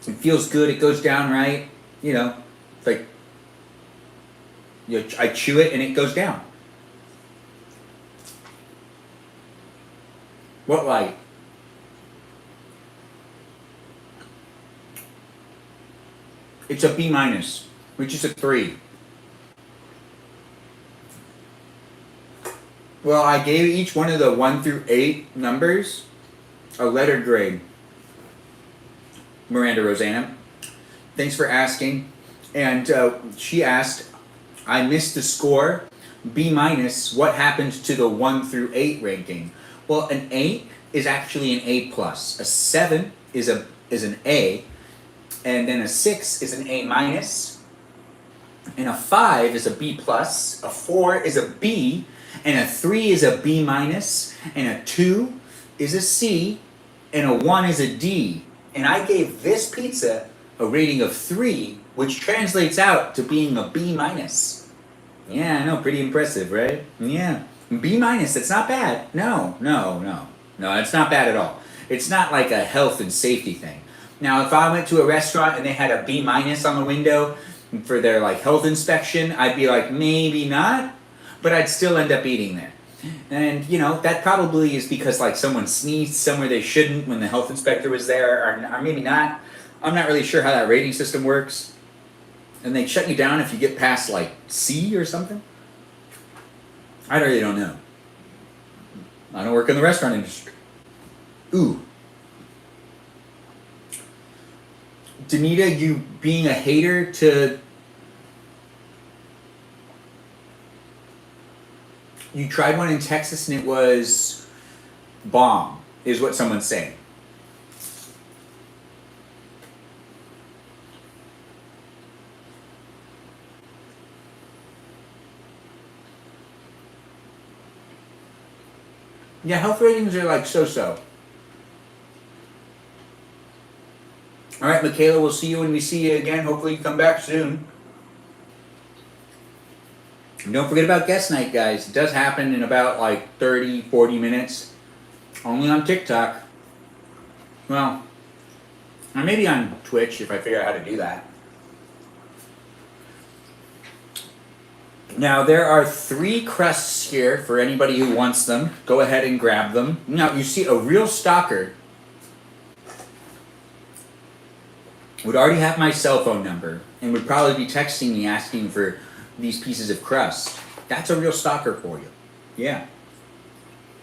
It feels good. It goes down right. Like, I chew it and it goes down. What light? It's a B-, which is a 3. Well, I gave each one of the 1 through 8 numbers a letter grade. Miranda Rosanna, thanks for asking. And she asked, I missed the score. B-, what happened to the 1 through 8 ranking? Well, an 8 is actually an A+. A 7 is an A. And then a 6 is an A-. And a 5 is a B+. A 4 is a B. And a 3 is a B-. And a 2 is a C. And a 1 is a D. And I gave this pizza a rating of 3, which translates out to being a B-. Yeah, I know, pretty impressive, right? Yeah. B-, that's not bad. No, it's not bad at all. It's not like a health and safety thing. Now, if I went to a restaurant and they had a B- on the window for their health inspection, I'd be like, maybe not, but I'd still end up eating there. And, that probably is because someone sneezed somewhere they shouldn't when the health inspector was there, or maybe not. I'm not really sure how that rating system works. And they shut you down if you get past C or something. I really don't know. I don't work in the restaurant industry. Ooh. Danita, you being a hater to... You tried one in Texas and it was bomb, is what someone's saying. Yeah, health ratings are so-so. All right, Michaela, we'll see you when we see you again. Hopefully you come back soon. And don't forget about guest night, guys. It does happen in about 30, 40 minutes. Only on TikTok. Well, or maybe on Twitch if I figure out how to do that. Now, there are 3 crusts here for anybody who wants them. Go ahead and grab them. Now, you see, a real stalker would already have my cell phone number and would probably be texting me asking for these pieces of crust. That's a real stalker for you. Yeah.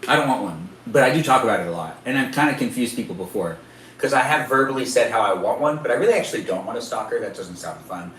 I don't want one, but I do talk about it a lot. And I've kind of confused people before. Because I have verbally said how I want one, but I really actually don't want a stalker. That doesn't sound fun.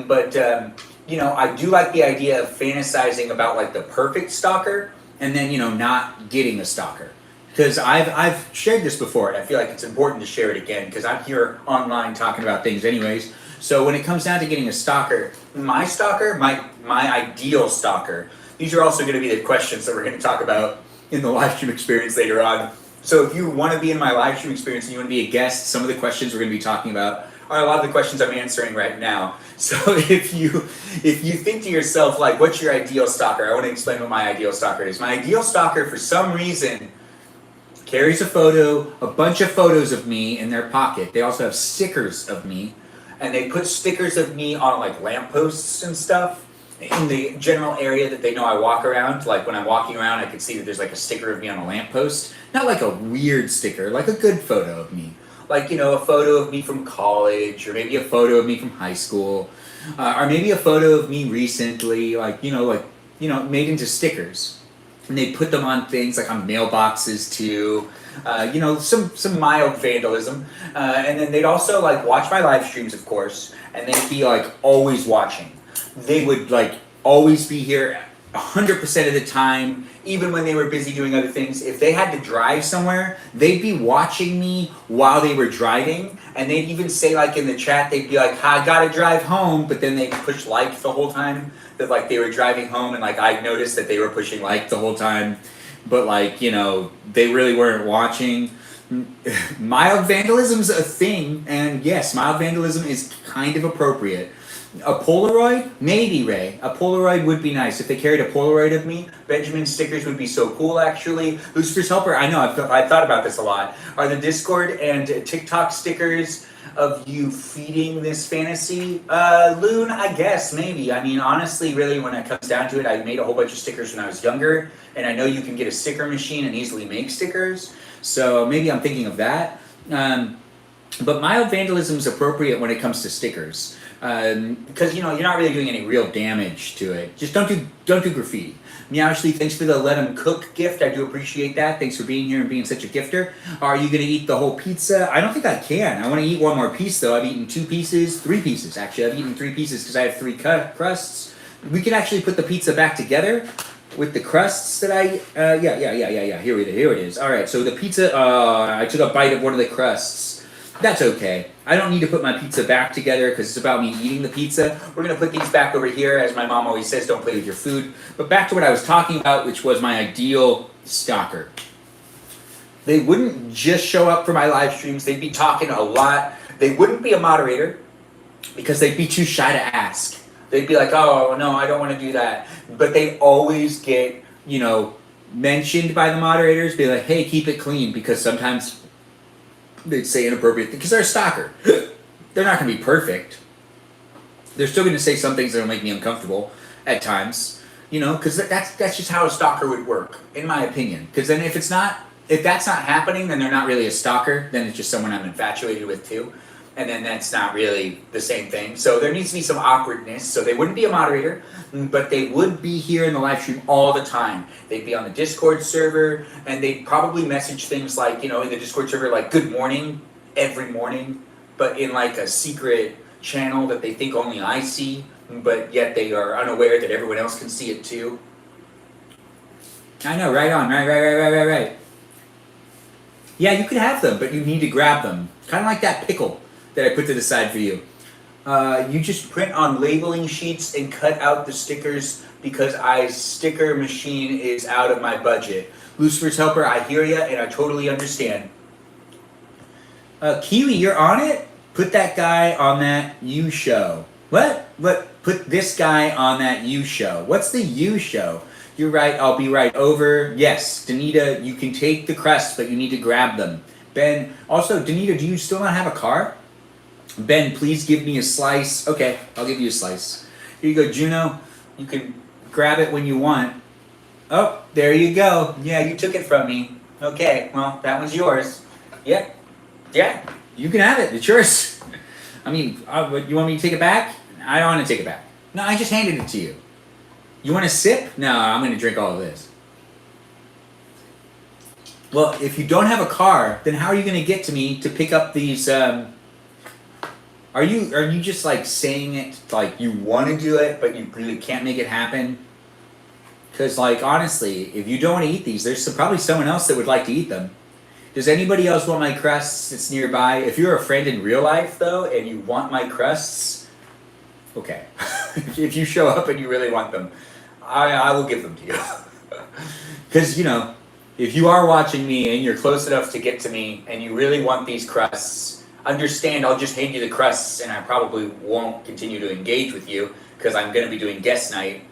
But, I do like the idea of fantasizing about the perfect stalker and then, not getting a stalker. Because I've shared this before, and I feel like it's important to share it again, because I'm here online talking about things anyways. So when it comes down to getting a stalker, my ideal stalker, these are also going to be the questions that we're going to talk about in the live stream experience later on. So if you want to be in my live stream experience and you want to be a guest, some of the questions we're going to be talking about are a lot of the questions I'm answering right now. So if you think to yourself, what's your ideal stalker? I want to explain what my ideal stalker is. My ideal stalker, for some reason, carries a bunch of photos of me in their pocket. They also have stickers of me, and they put stickers of me on lampposts and stuff in the general area that they know I walk around. When I'm walking around, I can see that there's a sticker of me on a lamppost. Not a weird sticker, a good photo of me. A photo of me from college, or maybe a photo of me from high school, or maybe a photo of me recently, made into stickers. and they put them on things like on mailboxes too. Some mild vandalism, and then they'd also like watch my live streams, of course, and they'd be like always watching. They would like always be here 100% of the time, even when they were busy doing other things. If they had to drive somewhere, they'd be watching me while they were driving, and they'd even say like in the chat, they'd be like, I gotta drive home, but then they'd push like the whole time, that like they were driving home, and like I noticed that they were pushing like the whole time, but like, they really weren't watching. Mild vandalism's a thing, and yes, mild vandalism is kind of appropriate. A Polaroid? Maybe, Ray. A Polaroid would be nice. If they carried a Polaroid of me, Benjamin stickers would be so cool, actually. Lucifer's Helper, I know, I've thought about this a lot. Are the Discord and TikTok stickers of you feeding this fantasy? Loon, I guess, maybe. I mean, honestly, really, when it comes down to it, I made a whole bunch of stickers when I was younger, and I know you can get a sticker machine and easily make stickers, so maybe I'm thinking of that. But mild vandalism is appropriate when it comes to stickers. Because you're not really doing any real damage to it. Just don't do graffiti. Meowshley, thanks for the let 'em cook gift. I do appreciate that. Thanks for being here and being such a gifter. Are you gonna eat the whole pizza? I don't think I can. I want to eat one more piece though. I've eaten 2 pieces, 3 pieces actually. I've eaten 3 pieces because I have 3 crusts. We can actually put the pizza back together with the crusts that I. Yeah. Here it is. All right. So the pizza. I took a bite of one of the crusts. That's okay. I don't need to put my pizza back together because it's about me eating the pizza. We're going to put these back over here. As my mom always says, don't play with your food. But back to what I was talking about, which was my ideal stalker. They wouldn't just show up for my live streams. They'd be talking a lot. They wouldn't be a moderator because they'd be too shy to ask. They'd be like, oh, no, I don't want to do that. But they always get, mentioned by the moderators. Be like, hey, keep it clean, because sometimes they'd say inappropriate things because they're a stalker. They're not going to be perfect. They're still going to say some things that'll make me uncomfortable at times, because that's just how a stalker would work, in my opinion. Because then if that's not happening, then they're not really a stalker. Then it's just someone I'm infatuated with too, and then that's not really the same thing. So there needs to be some awkwardness. So they wouldn't be a moderator, but they would be here in the live stream all the time. They'd be on the Discord server, and they'd probably message things like, in the Discord server, like good morning every morning, but in like a secret channel that they think only I see, but yet they are unaware that everyone else can see it too. I know, right on, right. Yeah, you could have them, but you need to grab them. Kind of like that pickle that I put to the side for you. You just print on labeling sheets and cut out the stickers because sticker machine is out of my budget. Lucifer's Helper, I hear ya and I totally understand. Kiwi, you're on it? Put that guy on that You show. What? Put this guy on that You show. What's the You show? You're right, I'll be right over. Yes, Danita, you can take the crusts, but you need to grab them. Ben, also, Danita, do you still not have a car? Ben, please give me a slice. Okay, I'll give you a slice. Here you go, Juno. You can grab it when you want. Oh, there you go. Yeah, you took it from me. Okay, well, that was yours. Yeah, you can have it. It's yours. I mean, you want me to take it back? I don't want to take it back. No, I just handed it to you. You want a sip? No, I'm going to drink all of this. Well, if you don't have a car, then how are you going to get to me to pick up these... Are you just like saying it like you want to do it, but you really can't make it happen? Because like honestly, if you don't want to eat these, there's probably someone else that would like to eat them. Does anybody else want my crusts that's nearby? If you're a friend in real life though, and you want my crusts, okay. If you show up and you really want them, I will give them to you. Because if you are watching me and you're close enough to get to me and you really want these crusts, understand I'll just hand you the crusts and I probably won't continue to engage with you because I'm going to be doing guest night.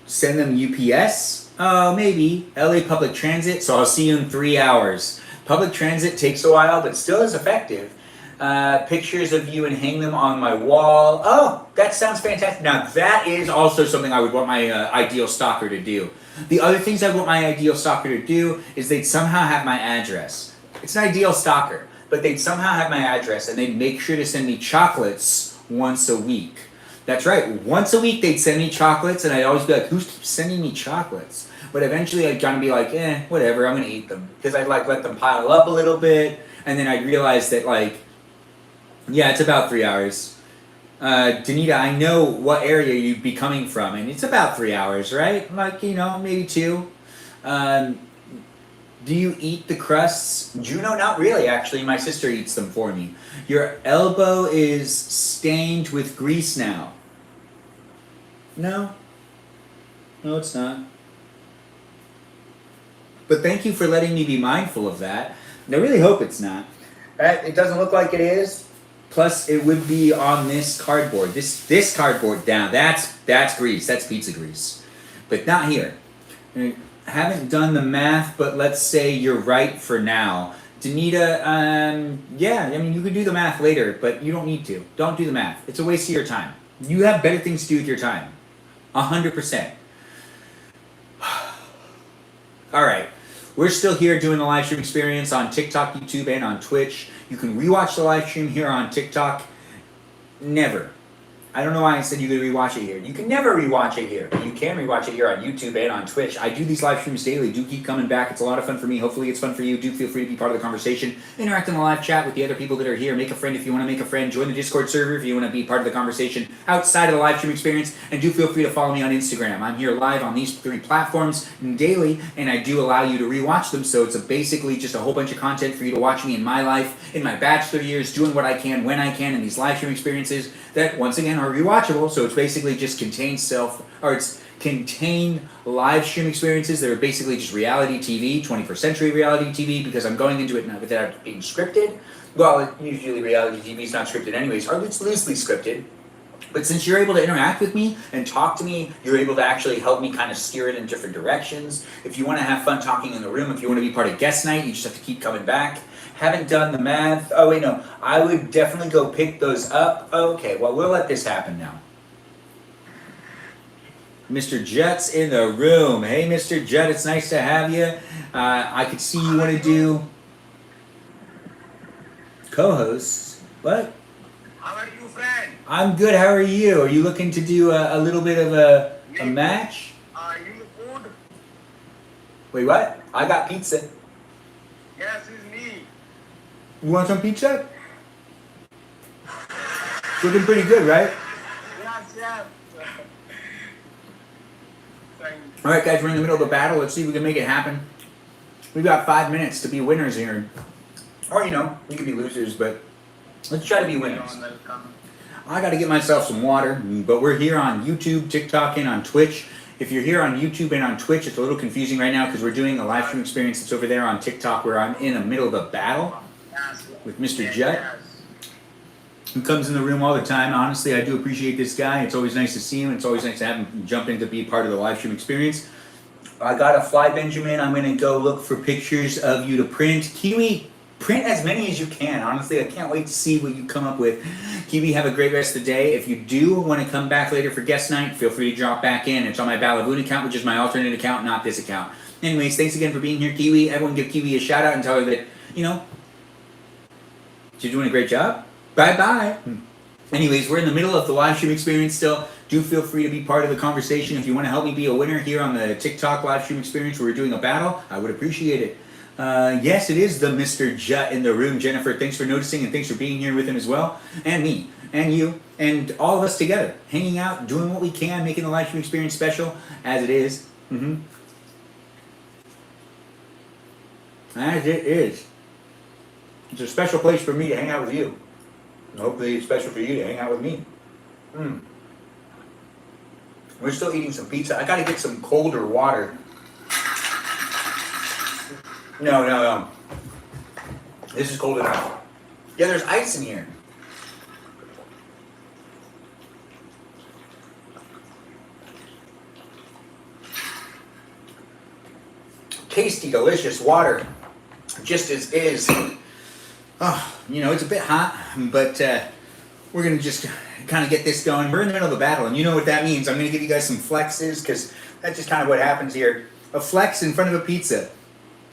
Send them UPS? Oh, maybe. LA Public Transit, so I'll see you in 3 hours. Public transit takes a while, but still is effective. Pictures of you and hang them on my wall. Oh, that sounds fantastic. Now, that is also something I would want my ideal stalker to do. The other things I want my ideal stalker to do is they'd somehow have my address. It's an ideal stalker, but they'd somehow have my address and they'd make sure to send me chocolates once a week. That's right. Once a week they'd send me chocolates, and I'd always be like, "Who's sending me chocolates?" But eventually I'd kind of be like, whatever, I'm gonna eat them, because I'd like let them pile up a little bit, and then I'd realize that like, yeah, it's about 3 hours. Danita, I know what area you'd be coming from, and it's about 3 hours, right? Like, maybe 2. Um, do you eat the crusts? Juno, not really, actually. My sister eats them for me. Your elbow is stained with grease now. No? No, it's not. But thank you for letting me be mindful of that. I really hope it's not. It doesn't look like it is. Plus, it would be on this cardboard. This cardboard down. That's grease. That's pizza grease. But not here. I haven't done the math, but let's say you're right for now. Danita, yeah, I mean, you could do the math later, but you don't need to. Don't do the math. It's a waste of your time. You have better things to do with your time. 100%. All right. We're still here doing the live stream experience on TikTok, YouTube, and on Twitch. You can rewatch the live stream here on TikTok. Never. I don't know why I said you could rewatch it here. You can never rewatch it here. You can rewatch it here on YouTube and on Twitch. I do these live streams daily. Do keep coming back. It's a lot of fun for me. Hopefully it's fun for you. Do feel free to be part of the conversation. Interact in the live chat with the other people that are here. Make a friend if you want to make a friend. Join the Discord server if you want to be part of the conversation outside of the live stream experience. And do feel free to follow me on Instagram. I'm here live on these 3 platforms daily, and I do allow you to rewatch them. So it's basically just a whole bunch of content for you to watch me in my life, in my bachelor years, doing what I can when I can in these live stream experiences that, once again, are rewatchable. So it's basically just contained live stream experiences that are basically just reality TV, 21st century reality TV, because I'm going into it now without being scripted. Well, usually reality TV is not scripted anyways, or it's loosely scripted. But since you're able to interact with me and talk to me, you're able to actually help me kind of steer it in different directions. If you want to have fun talking in the room, if you want to be part of guest night, you just have to keep coming back. Haven't done the math. Oh, wait, no. I would definitely go pick those up. Okay, well, we'll let this happen now. Mr. Jut's in the room. Hey, Mr. Jut, it's nice to have you. I could see you want to do co-hosts. What? How are you, friend? I'm good. How are you? Are you looking to do a little bit of a match? You food? Wait, what? I got pizza. Yes, it's me. You want some pizza? It's looking pretty good, right? Yes, yes. Thank you. All right, guys, we're in the middle of a battle. Let's see if we can make it happen. We've got 5 minutes to be winners here. Or, we could be losers, but let's try to be winners. Welcome. I got to get myself some water, but we're here on YouTube, TikTok, and on Twitch. If you're here on YouTube and on Twitch, it's a little confusing right now because we're doing a live stream experience that's over there on TikTok where I'm in the middle of a battle Yes. with Mr. Jut, Yes. who comes in the room all the time. Honestly, I do appreciate this guy. It's always nice to see him. It's always nice to have him jump in to be part of the live stream experience. I got a fly, Benjamin. I'm going to go look for pictures of you to print. Kiwi, print as many as you can. Honestly, I can't wait to see what you come up with. Kiwi, have a great rest of the day. If you do want to come back later for guest night, feel free to drop back in. It's on my Balavoon account, which is my alternate account, not this account. Anyways, thanks again for being here, Kiwi. Everyone give Kiwi a shout out and tell her that, she's doing a great job. Bye-bye. Anyways, we're in the middle of the live stream experience still. Do feel free to be part of the conversation. If you want to help me be a winner here on the TikTok live stream experience where we're doing a battle, I would appreciate it. Yes, it is the Mr. Jut in the room. Jennifer, thanks for noticing and thanks for being here with him as well. And me, and you, and all of us together. Hanging out, doing what we can, making the live stream experience special as it is. As it is. It's a special place for me to hang out with you. And hopefully it's special for you to hang out with me. We're still eating some pizza. I gotta get some colder water. No. This is cold enough. Yeah, there's ice in here. Tasty, delicious water. Just as is. Oh, it's a bit hot, but we're going to just kind of get this going. We're in the middle of a battle, and you know what that means. I'm going to give you guys some flexes, because that's just kind of what happens here. A flex in front of a pizza.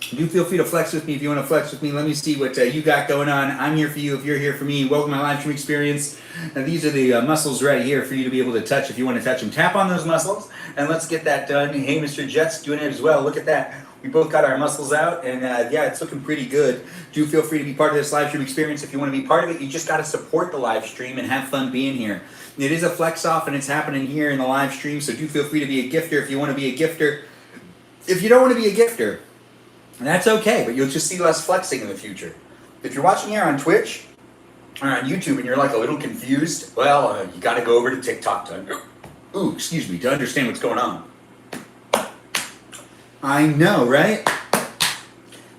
Do feel free to flex with me if you want to flex with me. Let me see what you got going on. I'm here for you if you're here for me. Welcome to my live stream experience. And these are the muscles right here for you to be able to touch if you want to touch them. Tap on those muscles and let's get that done. Hey, Mr. Jet's doing it as well. Look at that. We both got our muscles out and yeah, it's looking pretty good. Do feel free to be part of this live stream experience. If you want to be part of it, you just got to support the live stream and have fun being here. It is a flex off and it's happening here in the live stream, so do feel free to be a gifter if you want to be a gifter. If you don't want to be a gifter, that's okay, but you'll just see less flexing in the future. If you're watching here on Twitch or on YouTube and you're like a little confused, well, you got to go over to TikTok to understand what's going on. I know, right?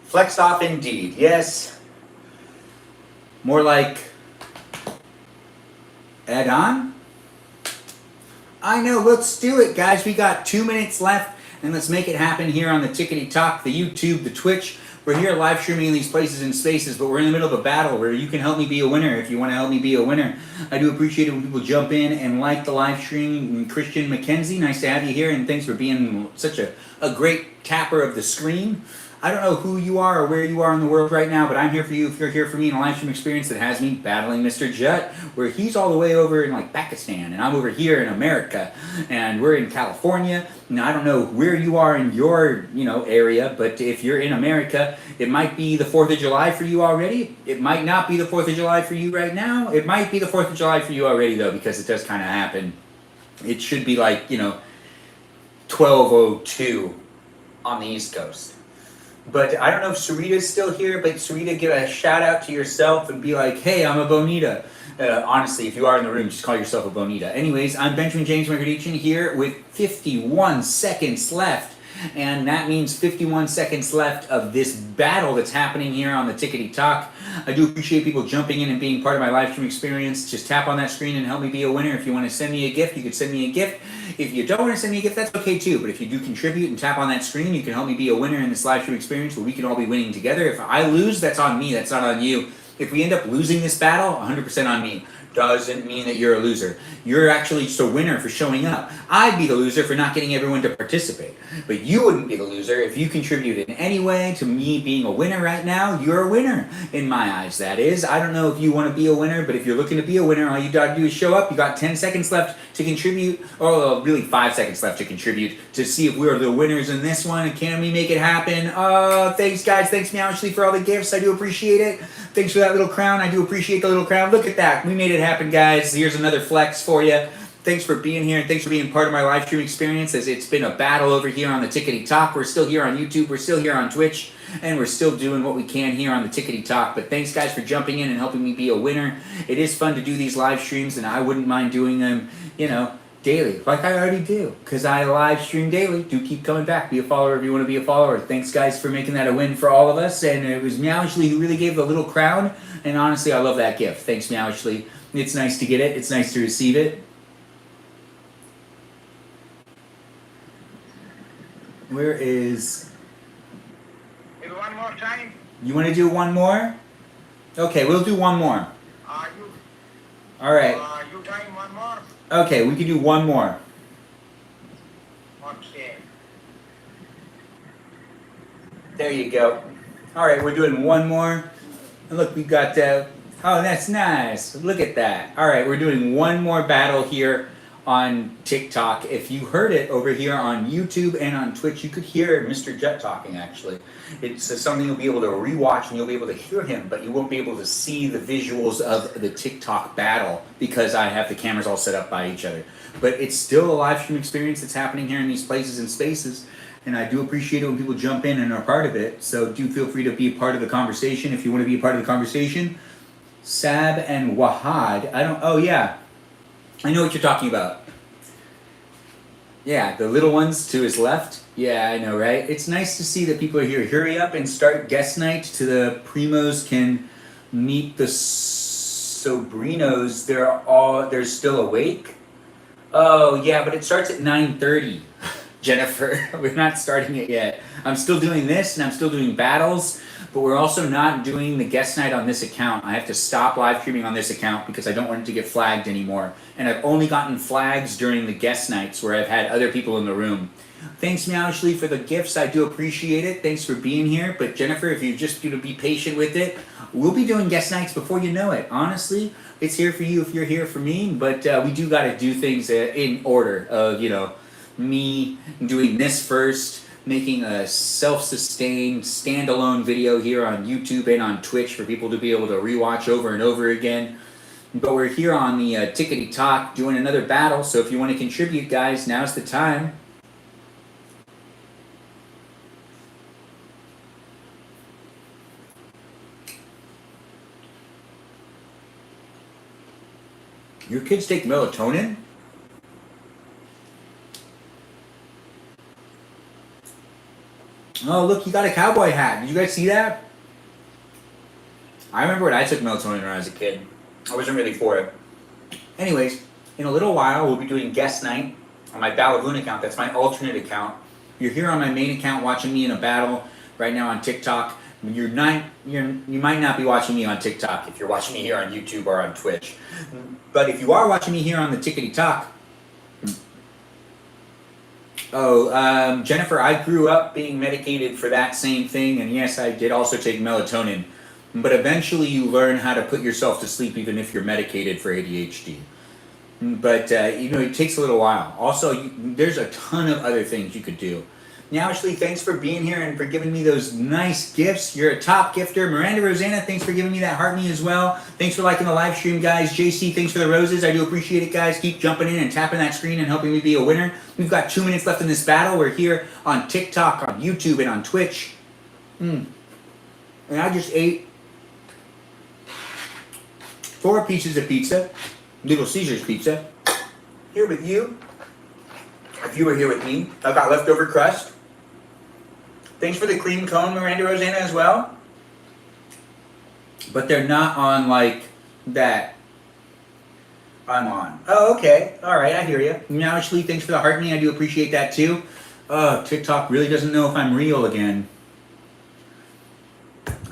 Flex off indeed, yes. More like add on? I know, let's do it, guys. We got 2 minutes left. And let's make it happen here on the Tickety Talk, the YouTube, the Twitch. We're here live streaming in these places and spaces, but we're in the middle of a battle where you can help me be a winner if you want to help me be a winner. I do appreciate it when people jump in and like the live stream. Christian McKenzie, nice to have you here, and thanks for being such a great tapper of the screen. I don't know who you are or where you are in the world right now, but I'm here for you if you're here for me in a live stream experience that has me battling Mr. Jet, where he's all the way over in like Pakistan, and I'm over here in America, and we're in California. Now, I don't know where you are in your, area, but if you're in America, it might be the 4th of July for you already. It might not be the 4th of July for you right now. It might be the 4th of July for you already, though, because it does kind of happen. It should be like, 12:02 on the East Coast. But I don't know if Sarita's still here, but Sarita, give a shout out to yourself and be like, hey, I'm a Bonita. Honestly, if you are in the room, just call yourself a Bonita. Anyways, I'm Benjamin James Magrdichian here with 51 seconds left. And that means 51 seconds left of this battle that's happening here on the Tickety Talk. I do appreciate people jumping in and being part of my live stream experience. Just tap on that screen and help me be a winner. If you want to send me a gift, you could send me a gift. If you don't want to send me a gift, that's okay too. But if you do contribute and tap on that screen, you can help me be a winner in this live stream experience where we can all be winning together. If I lose, that's on me. That's not on you. If we end up losing this battle, 100% on me. Doesn't mean that you're a loser. You're actually just a winner for showing up. I'd be the loser for not getting everyone to participate. But you wouldn't be the loser if you contribute in any way to me being a winner right now. You're a winner in my eyes, that is. I don't know if you want to be a winner, but if you're looking to be a winner, all you gotta do is show up. You got 10 seconds left to contribute, or really 5 seconds left to contribute to see if we're the winners in this one. Can we make it happen? Thanks, guys. Thanks, Meowishly, for all the gifts. I do appreciate it. Thanks for that little crown. I do appreciate the little crown. Look at that. We made it happen, guys. Here's another flex for you. Thanks for being here, and thanks for being part of my live stream experience, as it's been a battle over here on the Tickety Talk. We're still here on YouTube. We're still here on Twitch, and we're still doing what we can here on the Tickety Talk. But thanks, guys, for jumping in and helping me be a winner. It is fun to do these live streams, and I wouldn't mind doing them, daily, like I already do, because I live stream daily. Do keep coming back. Be a follower if you want to be a follower. Thanks, guys, for making that a win for all of us. And it was Meowishly who really gave the little crown, and honestly, I love that gift. Thanks, Meowishly. It's nice to get it. It's nice to receive it. Where is... Maybe one more time. You want to do one more? Okay, we'll do one more. All right. You time one more? Okay, we can do one more. Okay. There you go. All right, we're doing one more. And look, we've got... oh, that's nice. Look at that. All right, we're doing one more battle here on TikTok. If you heard it over here on YouTube and on Twitch, you could hear Mr. Jet talking, actually. It's something you'll be able to rewatch and you'll be able to hear him, but you won't be able to see the visuals of the TikTok battle because I have the cameras all set up by each other. But it's still a live stream experience that's happening here in these places and spaces, and I do appreciate it when people jump in and are part of it. So do feel free to be a part of the conversation if you want to be a part of the conversation. Sab and Wahad, oh yeah, I know what you're talking about. Yeah, the little ones to his left. Yeah, I know, right? It's nice to see that people are here. Hurry up and start guest night to the Primos can meet the Sobrinos. They're still awake. Oh yeah, but it starts at 9:30. Jennifer, we're not starting it yet. I'm still doing this and I'm still doing battles, but we're also not doing the guest night on this account. I have to stop live streaming on this account because I don't want it to get flagged anymore. And I've only gotten flags during the guest nights where I've had other people in the room. Thanks, Meowshley, for the gifts. I do appreciate it. Thanks for being here. But Jennifer, if you're just going to be patient with it, we'll be doing guest nights before you know it. Honestly, it's here for you if you're here for me. But we do got to do things in order of, me doing this first, making a self-sustained, standalone video here on YouTube and on Twitch for people to be able to rewatch over and over again. But we're here on the Tickety Talk doing another battle. So if you want to contribute, guys, now's the time. Your kids take melatonin? Oh, look, you got a cowboy hat. Did you guys see that? I remember when I took melatonin when I was a kid. I wasn't really for it. Anyways, in a little while, we'll be doing guest night on my Balavoon account. That's my alternate account. You're here on my main account watching me in a battle right now on TikTok. You might not be watching me on TikTok if you're watching me here on YouTube or on Twitch. But if you are watching me here on the Tickety Talk, Jennifer, I grew up being medicated for that same thing, and yes, I did also take melatonin. But eventually you learn how to put yourself to sleep even if you're medicated for ADHD. But, it takes a little while. Also, there's a ton of other things you could do. Now, Ashley, thanks for being here and for giving me those nice gifts. You're a top gifter. Miranda Rosanna, thanks for giving me that heart me as well. Thanks for liking the live stream, guys. JC, thanks for the roses. I do appreciate it, guys. Keep jumping in and tapping that screen and helping me be a winner. We've got 2 minutes left in this battle. We're here on TikTok, on YouTube, and on Twitch. And I just ate 4 pieces of pizza, Little Caesars pizza, here with you. If you were here with me, I've got leftover crust. Thanks for the cream cone, Miranda Rosanna, as well. But they're not on like that I'm on. Oh, okay. All right, I hear you. Now, Ashley, thanks for the heart me. I do appreciate that too. TikTok really doesn't know if I'm real again.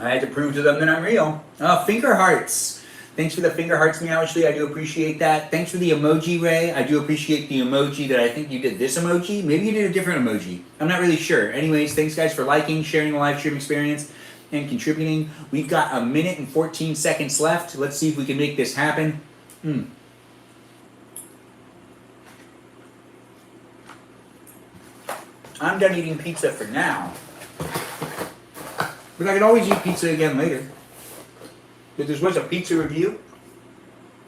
I had to prove to them that I'm real. Finger hearts. Thanks for the finger hearts, Meowshley. I do appreciate that. Thanks for the emoji, Ray. I do appreciate the emoji that I think you did this emoji. Maybe you did a different emoji. I'm not really sure. Anyways, thanks, guys, for liking, sharing the live stream experience, and contributing. We've got 1 minute and 14 seconds left. Let's see if we can make this happen. I'm done eating pizza for now. But I can always eat pizza again later. But this was a pizza review,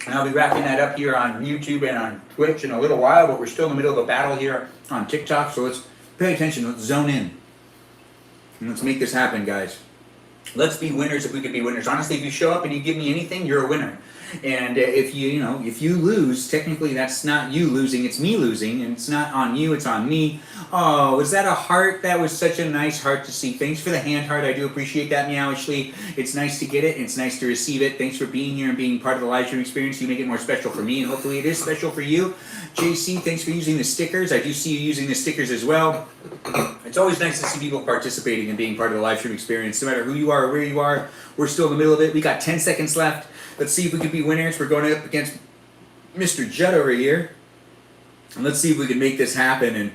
and I'll be wrapping that up here on YouTube and on Twitch in a little while, but we're still in the middle of a battle here on TikTok, so let's pay attention, let's zone in. And let's make this happen, guys. Let's be winners if we could be winners. Honestly, if you show up and you give me anything, you're a winner. And if you lose, technically that's not you losing, it's me losing, and it's not on you, it's on me. Oh, is that a heart? That was such a nice heart to see. Thanks for the hand heart. I do appreciate that, Meowshley. It's nice to get it, and it's nice to receive it. Thanks for being here and being part of the live stream experience. You make it more special for me, and hopefully it is special for you. JC, thanks for using the stickers. I do see you using the stickers as well. It's always nice to see people participating and being part of the live stream experience. No matter who you are or where you are, we're still in the middle of it. We got 10 seconds left. Let's see if we can be winners. We're going up against Mr. Judd over here. And let's see if we can make this happen and,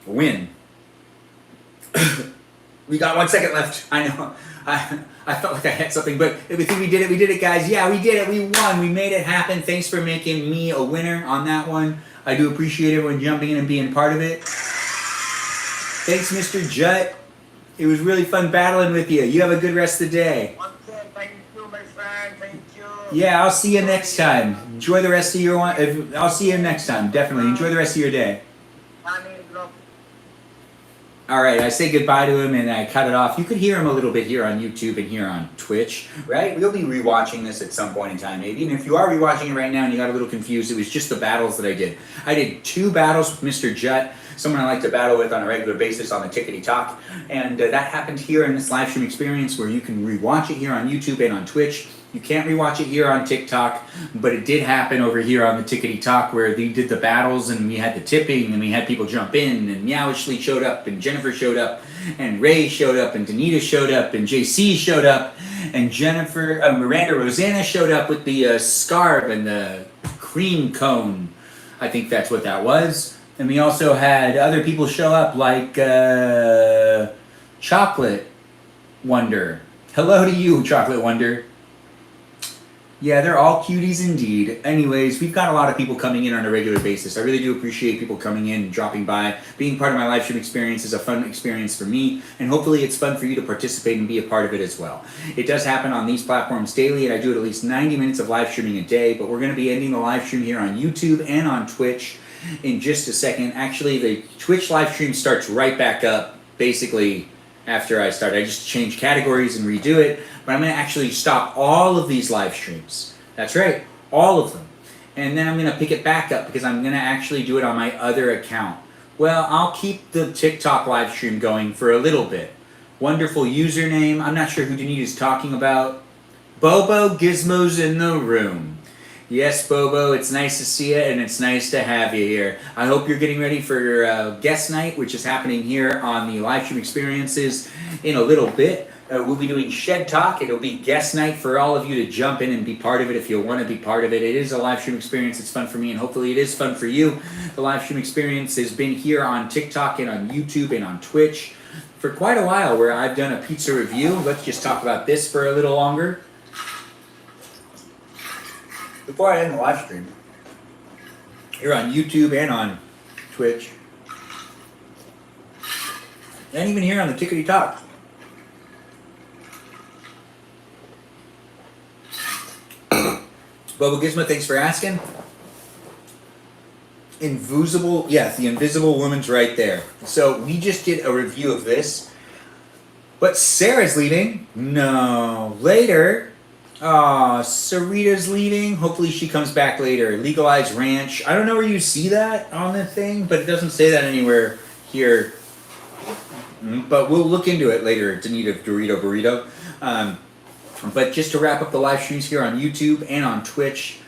win. We got 1 second left. I know. I felt like I had something, but if we think we did it, guys. Yeah, we did it. We won. We made it happen. Thanks for making me a winner on that one. I do appreciate everyone jumping in and being part of it. Thanks, Mr. Judd. It was really fun battling with you. You have a good rest of the day. Thank you, my friend. Thank you. Yeah, I'll see you next time. Enjoy the rest of your one. I'll see you next time. Definitely. Enjoy the rest of your day. All right, I say goodbye to him and I cut it off. You could hear him a little bit here on YouTube and here on Twitch, right? We'll be rewatching this at some point in time, maybe. And if you are rewatching it right now and you got a little confused, it was just the battles that I did. I did 2 battles with Mr. Judd, someone I like to battle with on a regular basis on the Tickety Talk. And that happened here in this live stream experience where you can rewatch it here on YouTube and on Twitch. You can't rewatch it here on TikTok, but it did happen over here on the Tickety Talk where they did the battles and we had the tipping and we had people jump in and Meowshley showed up and Jennifer showed up and Ray showed up and Danita showed up and JC showed up and Miranda Rosanna showed up with the scarf and the cream cone. I think that's what that was. And we also had other people show up like Chocolate Wonder. Hello to you, Chocolate Wonder. Yeah, they're all cuties indeed. Anyways, we've got a lot of people coming in on a regular basis. I really do appreciate people coming in, dropping by. Being part of my live stream experience is a fun experience for me, and hopefully it's fun for you to participate and be a part of it as well. It does happen on these platforms daily, and I do at least 90 minutes of live streaming a day, but we're going to be ending the live stream here on YouTube and on Twitch in just a second. Actually, the Twitch live stream starts right back up, basically, after I start. I just change categories and redo it, but I'm going to actually stop all of these live streams. That's right, all of them. And then I'm going to pick it back up because I'm going to actually do it on my other account. Well, I'll keep the TikTok live stream going for a little bit. Wonderful username. I'm not sure who Danita's talking about. Bobo Gizmo's in the room. Yes, Bobo, it's nice to see you, and it's nice to have you here. I hope you're getting ready for your guest night, which is happening here on the live stream experiences in a little bit. We'll be doing Shed Talk. It'll be guest night for all of you to jump in and be part of it if you want to be part of it. It is a live stream experience. It's fun for me, and hopefully it is fun for you. The live stream experience has been here on TikTok and on YouTube and on Twitch for quite a while, where I've done a pizza review. Let's just talk about this for a little longer before I end the live stream, here on YouTube and on Twitch, and even here on the Tickety Talk. Bobo Gizmo, thanks for asking. Invisible, yes, the Invisible Woman's right there. So we just did a review of this, but Sarah's leaving. No, later. Sarita's leaving. Hopefully she comes back later. Legalized Ranch. I don't know where you see that on the thing, but it doesn't say that anywhere here. But we'll look into it later, Danita Dorito Burrito. But just to wrap up the live streams here on YouTube and on Twitch,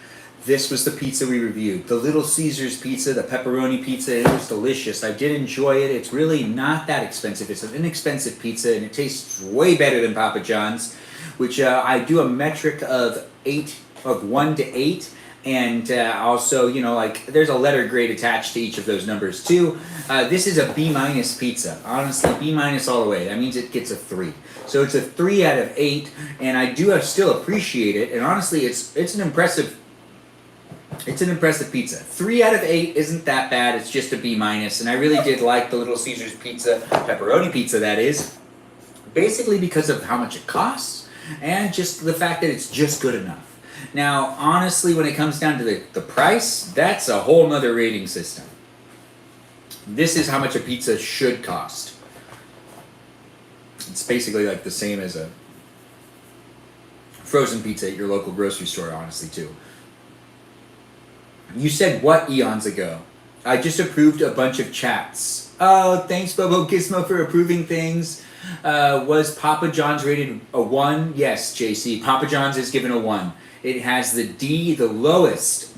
this was the pizza we reviewed. The Little Caesars pizza, the pepperoni pizza. It was delicious. I did enjoy it. It's really not that expensive. It's an inexpensive pizza, and it tastes way better than Papa John's, which I do a metric of 1 to 8, and also, you know, like, there's a letter grade attached to each of those numbers too. This is a B- pizza. Honestly, B- all the way. That means it gets a 3. So it's a 3 out of 8, and I do still appreciate it. And honestly, it's an impressive pizza. 3 out of 8 isn't that bad. It's just a B-, and I really did like the Little Caesars pizza, pepperoni pizza, that is, basically because of how much it costs. And just the fact that it's just good enough. Now, honestly, when it comes down to the price, that's a whole nother rating system. This is how much a pizza should cost. It's basically like the same as a frozen pizza at your local grocery store, honestly, too. You said what eons ago? I just approved a bunch of chats. Oh, thanks, Bobo Gizmo, for approving things. Was Papa John's rated a 1? Yes, JC. Papa John's is given a 1. It has the D, the lowest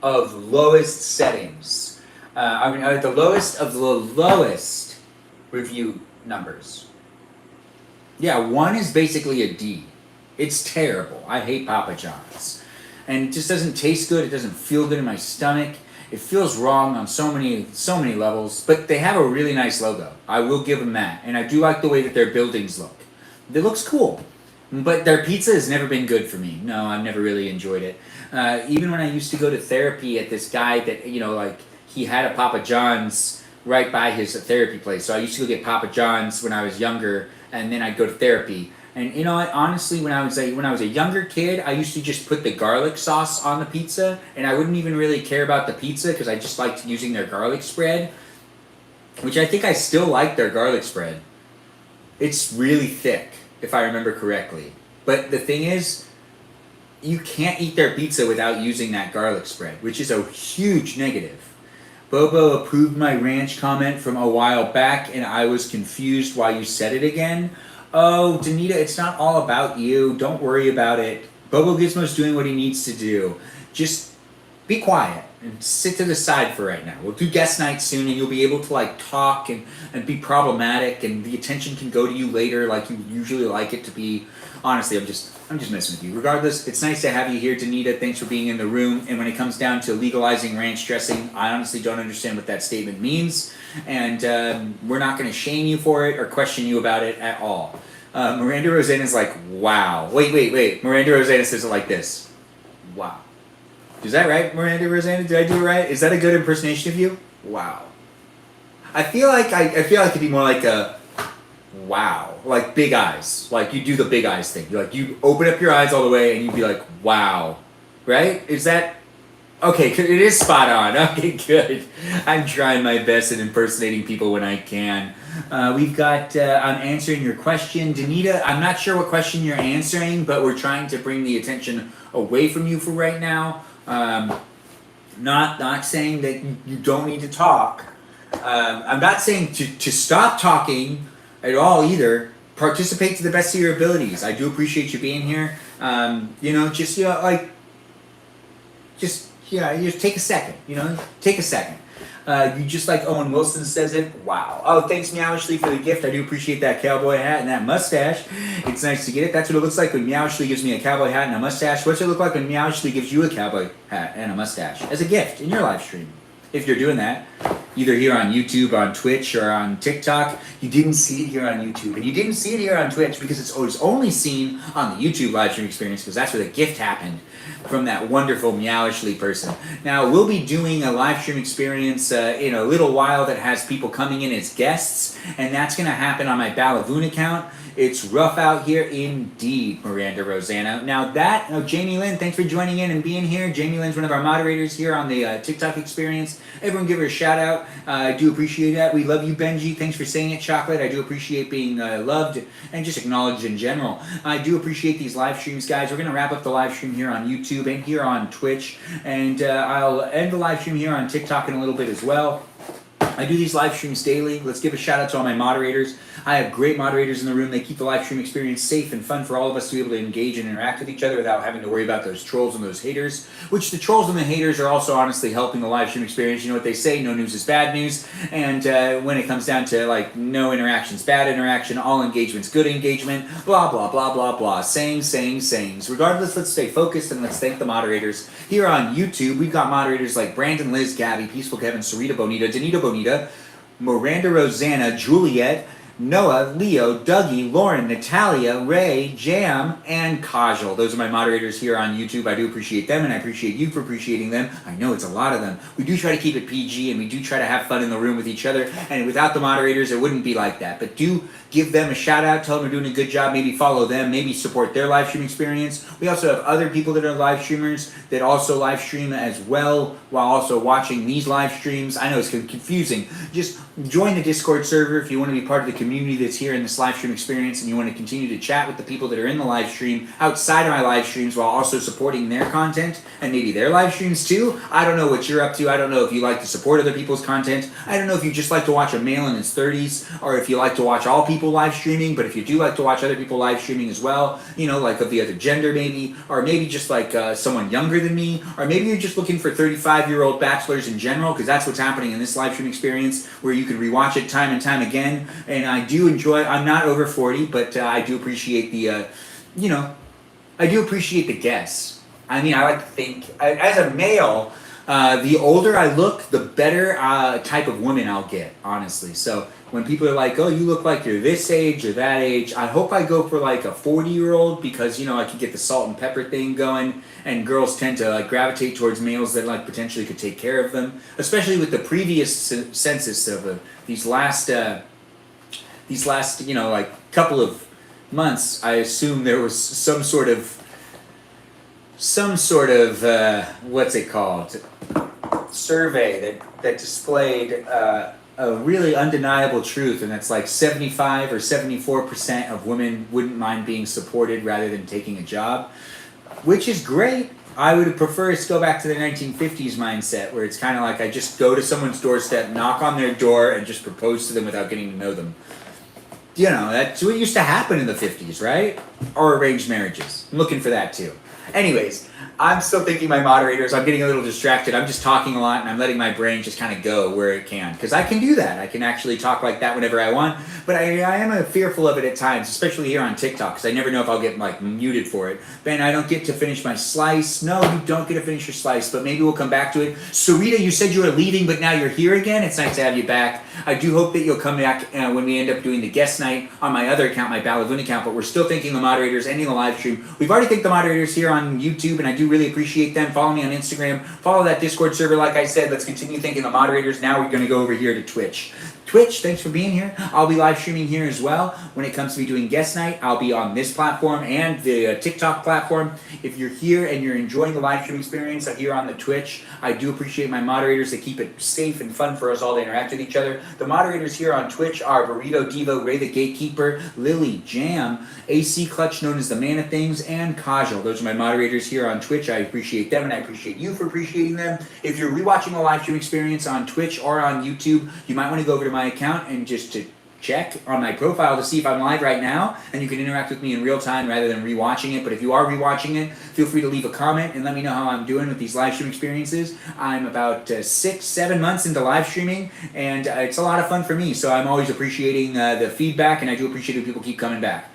of lowest settings. The lowest of the lowest review numbers. Yeah, 1 is basically a D. It's terrible. I hate Papa John's. And it just doesn't taste good. It doesn't feel good in my stomach. It feels wrong on so many levels, but they have a really nice logo. I will give them that. And I do like the way that their buildings look. It looks cool. But their pizza has never been good for me. No, I've never really enjoyed it. Even when I used to go to therapy at this guy that, you know, like, he had a Papa John's right by his therapy place. So I used to go get Papa John's when I was younger, and then I'd go to therapy. And you know what? Honestly, when I was a younger kid, I used to just put the garlic sauce on the pizza, and I wouldn't even really care about the pizza because I just liked using their garlic spread, which I think I still like their garlic spread. It's really thick, if I remember correctly. But the thing is, you can't eat their pizza without using that garlic spread, which is a huge negative. Bobo approved my ranch comment from a while back, and I was confused why you said it again. Oh, Danita, it's not all about you. Don't worry about it. Bobo Gizmo's doing what he needs to do. Just be quiet and sit to the side for right now. We'll do guest night soon, and you'll be able to like talk and be problematic, and the attention can go to you later, like you usually like it to be. Honestly, I'm just messing with you. Regardless, it's nice to have you here, Danita. Thanks for being in the room. And when it comes down to legalizing ranch dressing, I honestly don't understand what that statement means, and we're not going to shame you for it or question you about it at all. Miranda Rosanna is like, wow. Wait. Miranda Rosanna says it like this. Wow. Is that right, Miranda Rosanna? Did I do it right? Is that a good impersonation of you? Wow. I feel like it'd be more like a wow, like big eyes. Like you do the big eyes thing. You open up your eyes all the way and you'd be like, wow, right? Is that okay? It is spot on. Okay, good. I'm trying my best at impersonating people when I can. We've got I'm answering your question, Danita. I'm not sure what question you're answering, but we're trying to bring the attention away from you for right now. Not saying that you don't need to talk. I'm not saying to stop talking at all either. Participate to the best of your abilities. I do appreciate you being here. Just take a second. Take a second. You just like Owen Wilson says it. Wow. Oh, thanks Meowishly for the gift. I do appreciate that cowboy hat and that mustache. It's nice to get it. That's what it looks like when Meowishly gives me a cowboy hat and a mustache. What's it look like when Meowishly gives you a cowboy hat and a mustache as a gift in your live stream? If you're doing that, either here on YouTube, on Twitch, or on TikTok, you didn't see it here on YouTube, and you didn't see it here on Twitch because it was only seen on the YouTube live stream experience because that's where the gift happened from that wonderful Meowishly person. Now, we'll be doing a live stream experience in a little while that has people coming in as guests, and that's going to happen on my Balavoon account. It's rough out here indeed, Miranda Rosanna. Now Jamie Lynn, thanks for joining in and being here. Jamie Lynn's one of our moderators here on the TikTok experience. Everyone give her a shout out. I do appreciate that. We love you, Benji. Thanks for saying it, Chocolate. I do appreciate being loved and just acknowledged in general. I do appreciate these live streams, guys. We're going to wrap up the live stream here on YouTube and here on Twitch. And I'll end the live stream here on TikTok in a little bit as well. I do these live streams daily. Let's give a shout out to all my moderators. I have great moderators in the room. They keep the live stream experience safe and fun for all of us to be able to engage and interact with each other without having to worry about those trolls and those haters, which the trolls and the haters are also honestly helping the live stream experience. You know what they say, no news is bad news. And when it comes down to like no interaction's bad interaction, all engagement's good engagement, blah, blah, blah, blah, blah. Sayings. Regardless, let's stay focused and let's thank the moderators. Here on YouTube, we've got moderators like Brandon, Liz, Gabby, Peaceful Kevin, Sarita Bonita, Danita Bonita, Miranda Rosanna, Juliet, Noah, Leo, Dougie, Lauren, Natalia, Ray, Jam, and Kajal. Those are my moderators here on YouTube. I do appreciate them, and I appreciate you for appreciating them. I know it's a lot of them. We do try to keep it PG, and we do try to have fun in the room with each other, and without the moderators, it wouldn't be like that. But do give them a shout out, tell them they're doing a good job, maybe follow them, maybe support their live stream experience. We also have other people that are live streamers that also live stream as well while also watching these live streams. I know it's confusing. Just join the Discord server if you want to be part of the community that's here in this live stream experience and you want to continue to chat with the people that are in the live stream outside of my live streams while also supporting their content and maybe their live streams too. I don't know what you're up to. I don't know if you like to support other people's content. I don't know if you just like to watch a male in his 30s or if you like to watch all people live streaming, but if you do like to watch other people live streaming as well, like of the other gender maybe, or maybe just like someone younger than me, or maybe you're just looking for 35-year-old bachelors in general, because that's what's happening in this live stream experience where you can rewatch it time and time again. And I do enjoy, I'm not over 40, but I do appreciate the, I do appreciate the guests. I mean, I like to think, as a male, the older I look, the better type of woman I'll get, honestly. So when people are like, oh, you look like you're this age or that age, I hope I go for like a 40-year-old because, I could get the salt and pepper thing going, and girls tend to like gravitate towards males that like potentially could take care of them, especially with the previous census of these last couple of months. I assume there was some sort of what's it called, survey that displayed a really undeniable truth, and that's like 75 or 74% of women wouldn't mind being supported rather than taking a job, which is great. I would prefer us to go back to the 1950s mindset where it's kind of like I just go to someone's doorstep, knock on their door, and just propose to them without getting to know them. That's what used to happen in the 50s, right? Or arranged marriages. I'm looking for that too. Anyways, I'm still thanking my moderators. I'm getting a little distracted. I'm just talking a lot and I'm letting my brain just kind of go where it can. Because I can do that. I can actually talk like that whenever I want. But I am fearful of it at times, especially here on TikTok, because I never know if I'll get like muted for it. Ben, I don't get to finish my slice. No, you don't get to finish your slice, but maybe we'll come back to it. Sarita, you said you were leaving, but now you're here again. It's nice to have you back. I do hope that you'll come back when we end up doing the guest night on my other account, my Balavoon account, but we're still thanking the moderators, ending the live stream. We've already thanked the moderators here on YouTube, and I do really appreciate them. Follow me on Instagram. Follow that Discord server, like I said. Let's continue thanking the moderators. Now we're going to go over here to Twitch. Twitch, thanks for being here. I'll be live streaming here as well. When it comes to me doing guest night, I'll be on this platform and the TikTok platform. If you're here and you're enjoying the live stream experience here on the Twitch, I do appreciate my moderators. They keep it safe and fun for us all to interact with each other. The moderators here on Twitch are Burrito Devo, Ray the Gatekeeper, Lily Jam, AC Clutch, known as the Man of Things, and Kajal. Those are my moderators here on Twitch. I appreciate them, and I appreciate you for appreciating them. If you're rewatching the live stream experience on Twitch or on YouTube, you might want to go over to my account and just to check on my profile to see if I'm live right now, and you can interact with me in real time rather than rewatching it. But if you are rewatching it, feel free to leave a comment and let me know how I'm doing with these live stream experiences. I'm about 6-7 months into live streaming, and it's a lot of fun for me, so I'm always appreciating the feedback, and I do appreciate when people keep coming back.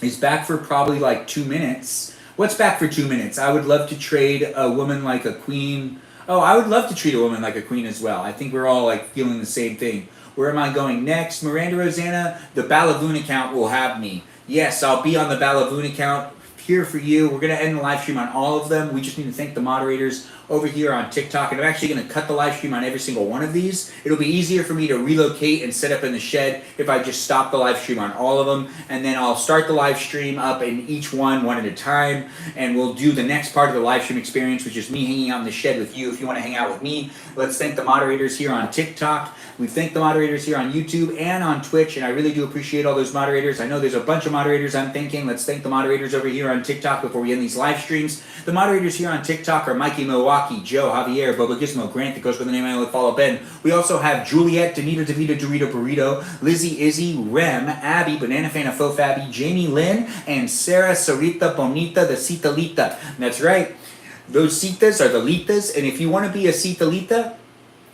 He's back for probably like 2 minutes. What's back for 2 minutes? I would love to trade a woman like a queen. Oh, I would love to treat a woman like a queen as well. I think we're all like feeling the same thing. Where am I going next? Miranda Rosanna, the Balavoon account will have me. Yes, I'll be on the Balavoon account here for you. We're going to end the live stream on all of them. We just need to thank the moderators over here on TikTok, and I'm actually going to cut the live stream on every single one of these. It'll be easier for me to relocate and set up in the shed if I just stop the live stream on all of them, and then I'll start the live stream up in each one at a time, and we'll do the next part of the live stream experience, which is me hanging out in the shed with you. If you want to hang out with me, let's thank the moderators here on TikTok. We thank the moderators here on YouTube and on Twitch, and I really do appreciate all those moderators. I know there's a bunch of moderators I'm thanking. Let's thank the moderators over here on TikTok before we end these live streams. The moderators here on TikTok are Mikey Milwaukee, Joe, Javier, Boba Gizmo, Grant, that goes by the name I follow Ben. We also have Juliet, Danita, Davida, Dorito, Burrito, Lizzie, Izzy, Rem, Abby, Banana Fan of Faux Fabby, Jamie Lynn, and Sarah, Sarita, Bonita, the Citalita. That's right. Those citas are the litas, and if you want to be a citalita,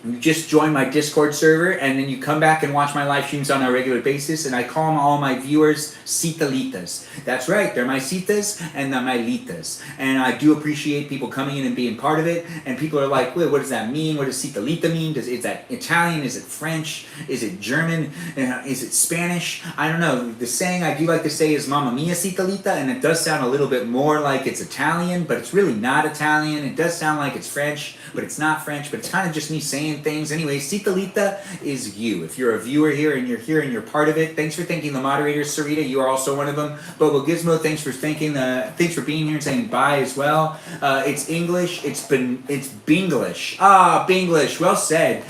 you just join my Discord server, and then you come back and watch my live streams on a regular basis, and I call all my viewers Citalitas. That's right, they're my citas and they're my litas. And I do appreciate people coming in and being part of it, and people are like, wait, what does that mean? What does Citalita mean? Is that Italian? Is it French? Is it German? Is it Spanish? I don't know. The saying I do like to say is Mamma Mia Citalita, and it does sound a little bit more like it's Italian, but it's really not Italian. It does sound like it's French, but it's not French, but it's kind of just me saying things. Anyway, Citalita is you. If you're a viewer here and you're part of it, thanks for thanking the moderators. Sarita, you are also one of them. Bobo Gizmo, thanks for thanks for being here and saying bye as well. It's English. It's Binglish. Binglish. Well said.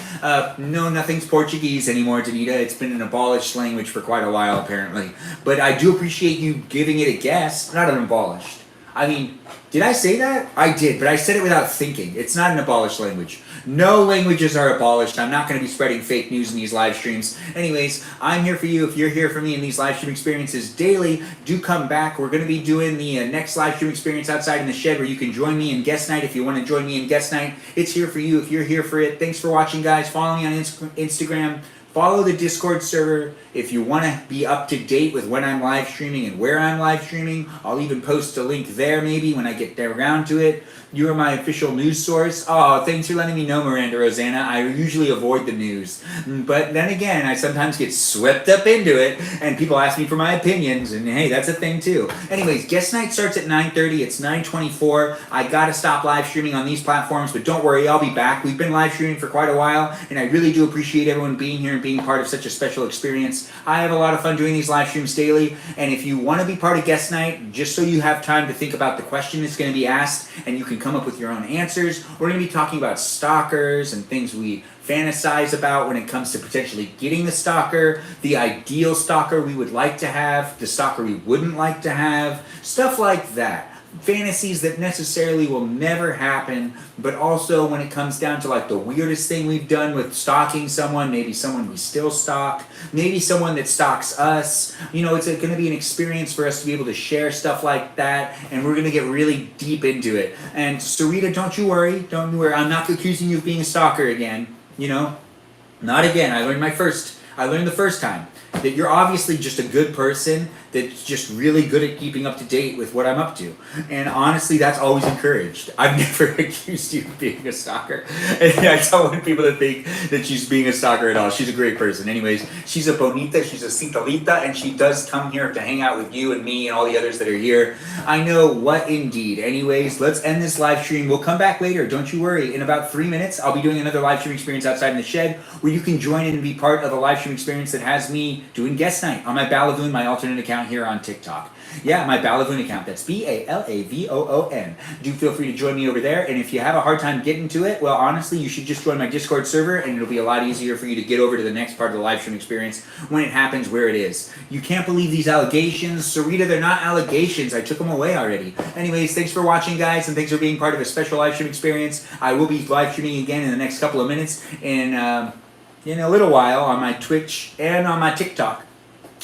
No, nothing's Portuguese anymore, Danita. It's been an abolished language for quite a while, apparently. But I do appreciate you giving it a guess. Not an abolished. I mean, did I say that? I did, but I said it without thinking. It's not an abolished language. No languages are abolished. I'm not going to be spreading fake news in these live streams. Anyways, I'm here for you. If you're here for me in these live stream experiences daily, do come back. We're going to be doing the next live stream experience outside in the shed where you can join me in guest night if you want to join me in guest night. It's here for you if you're here for it. Thanks for watching, guys. Follow me on Instagram. Follow the Discord server if you want to be up to date with when I'm live streaming and where I'm live streaming. I'll even post a link there maybe when I get around to it. You are my official news source. Oh, thanks for letting me know, Miranda Rosanna. I usually avoid the news. But then again, I sometimes get swept up into it, and people ask me for my opinions, and hey, that's a thing too. Anyways, guest night starts at 9:30. It's 9:24. I gotta stop live streaming on these platforms, but don't worry, I'll be back. We've been live streaming for quite a while, and I really do appreciate everyone being here and being part of such a special experience. I have a lot of fun doing these live streams daily, and if you want to be part of guest night, just so you have time to think about the question that's going to be asked, and you can come up with your own answers, we're going to be talking about stalkers and things we fantasize about when it comes to potentially getting the stalker, the ideal stalker we would like to have, the stalker we wouldn't like to have, stuff like that. fantasies that necessarily will never happen, but also when it comes down to like the weirdest thing we've done with stalking someone, maybe someone we still stalk, maybe someone that stalks us. You know, it's going to be an experience for us to be able to share stuff like that, and we're going to get really deep into it. And Sarita, don't you worry, I'm not accusing you of being a stalker again. You know, not again. I learned the first time that you're obviously just a good person that's just really good at keeping up to date with what I'm up to. And honestly, that's always encouraged. I've never accused you of being a stalker. And I don't want people to think that she's being a stalker at all. She's a great person. Anyways, she's a bonita, she's a citalita, and she does come here to hang out with you and me and all the others that are here. I know what indeed. Anyways, let's end this live stream. We'll come back later, don't you worry. In about 3 minutes, I'll be doing another live stream experience outside in the shed where you can join in and be part of a live stream experience that has me doing guest night on my Balavoon, my alternate account here on TikTok. Yeah, my Balavoon account. That's BALAVOON. Do feel free to join me over there. And if you have a hard time getting to it, well, honestly, you should just join my Discord server, and it'll be a lot easier for you to get over to the next part of the live stream experience when it happens where it is. You can't believe these allegations. Sarita, they're not allegations. I took them away already. Anyways, thanks for watching, guys, and thanks for being part of a special live stream experience. I will be live streaming again in the next couple of minutes in a little while on my Twitch and on my TikTok,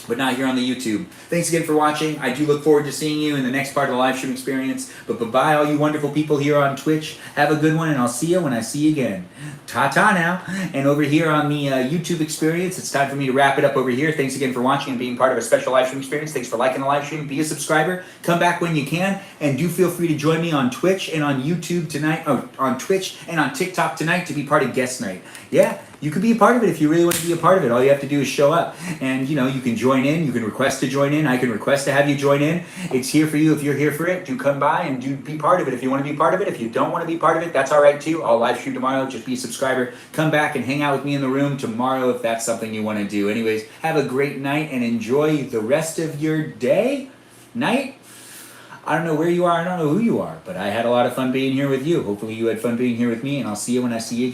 but not here on the YouTube. Thanks again for watching. I do look forward to seeing you in the next part of the live stream experience. But bye-bye, all you wonderful people here on Twitch. Have a good one, and I'll see you when I see you again. Ta-ta now. And over here on the YouTube experience, it's time for me to wrap it up over here. Thanks again for watching and being part of a special live stream experience. Thanks for liking the live stream. Be a subscriber. Come back when you can. And do feel free to join me on Twitch and on YouTube tonight, on Twitch and on TikTok tonight to be part of guest night. Yeah. You could be a part of it if you really want to be a part of it. All you have to do is show up. And, you can join in. You can request to join in. I can request to have you join in. It's here for you if you're here for it. Do come by and do be part of it if you want to be part of it. If you don't want to be part of it, that's all right too. I'll live stream tomorrow. Just be a subscriber. Come back and hang out with me in the room tomorrow if that's something you want to do. Anyways, have a great night and enjoy the rest of your day, night. I don't know where you are. I don't know who you are. But I had a lot of fun being here with you. Hopefully you had fun being here with me. And I'll see you when I see you again.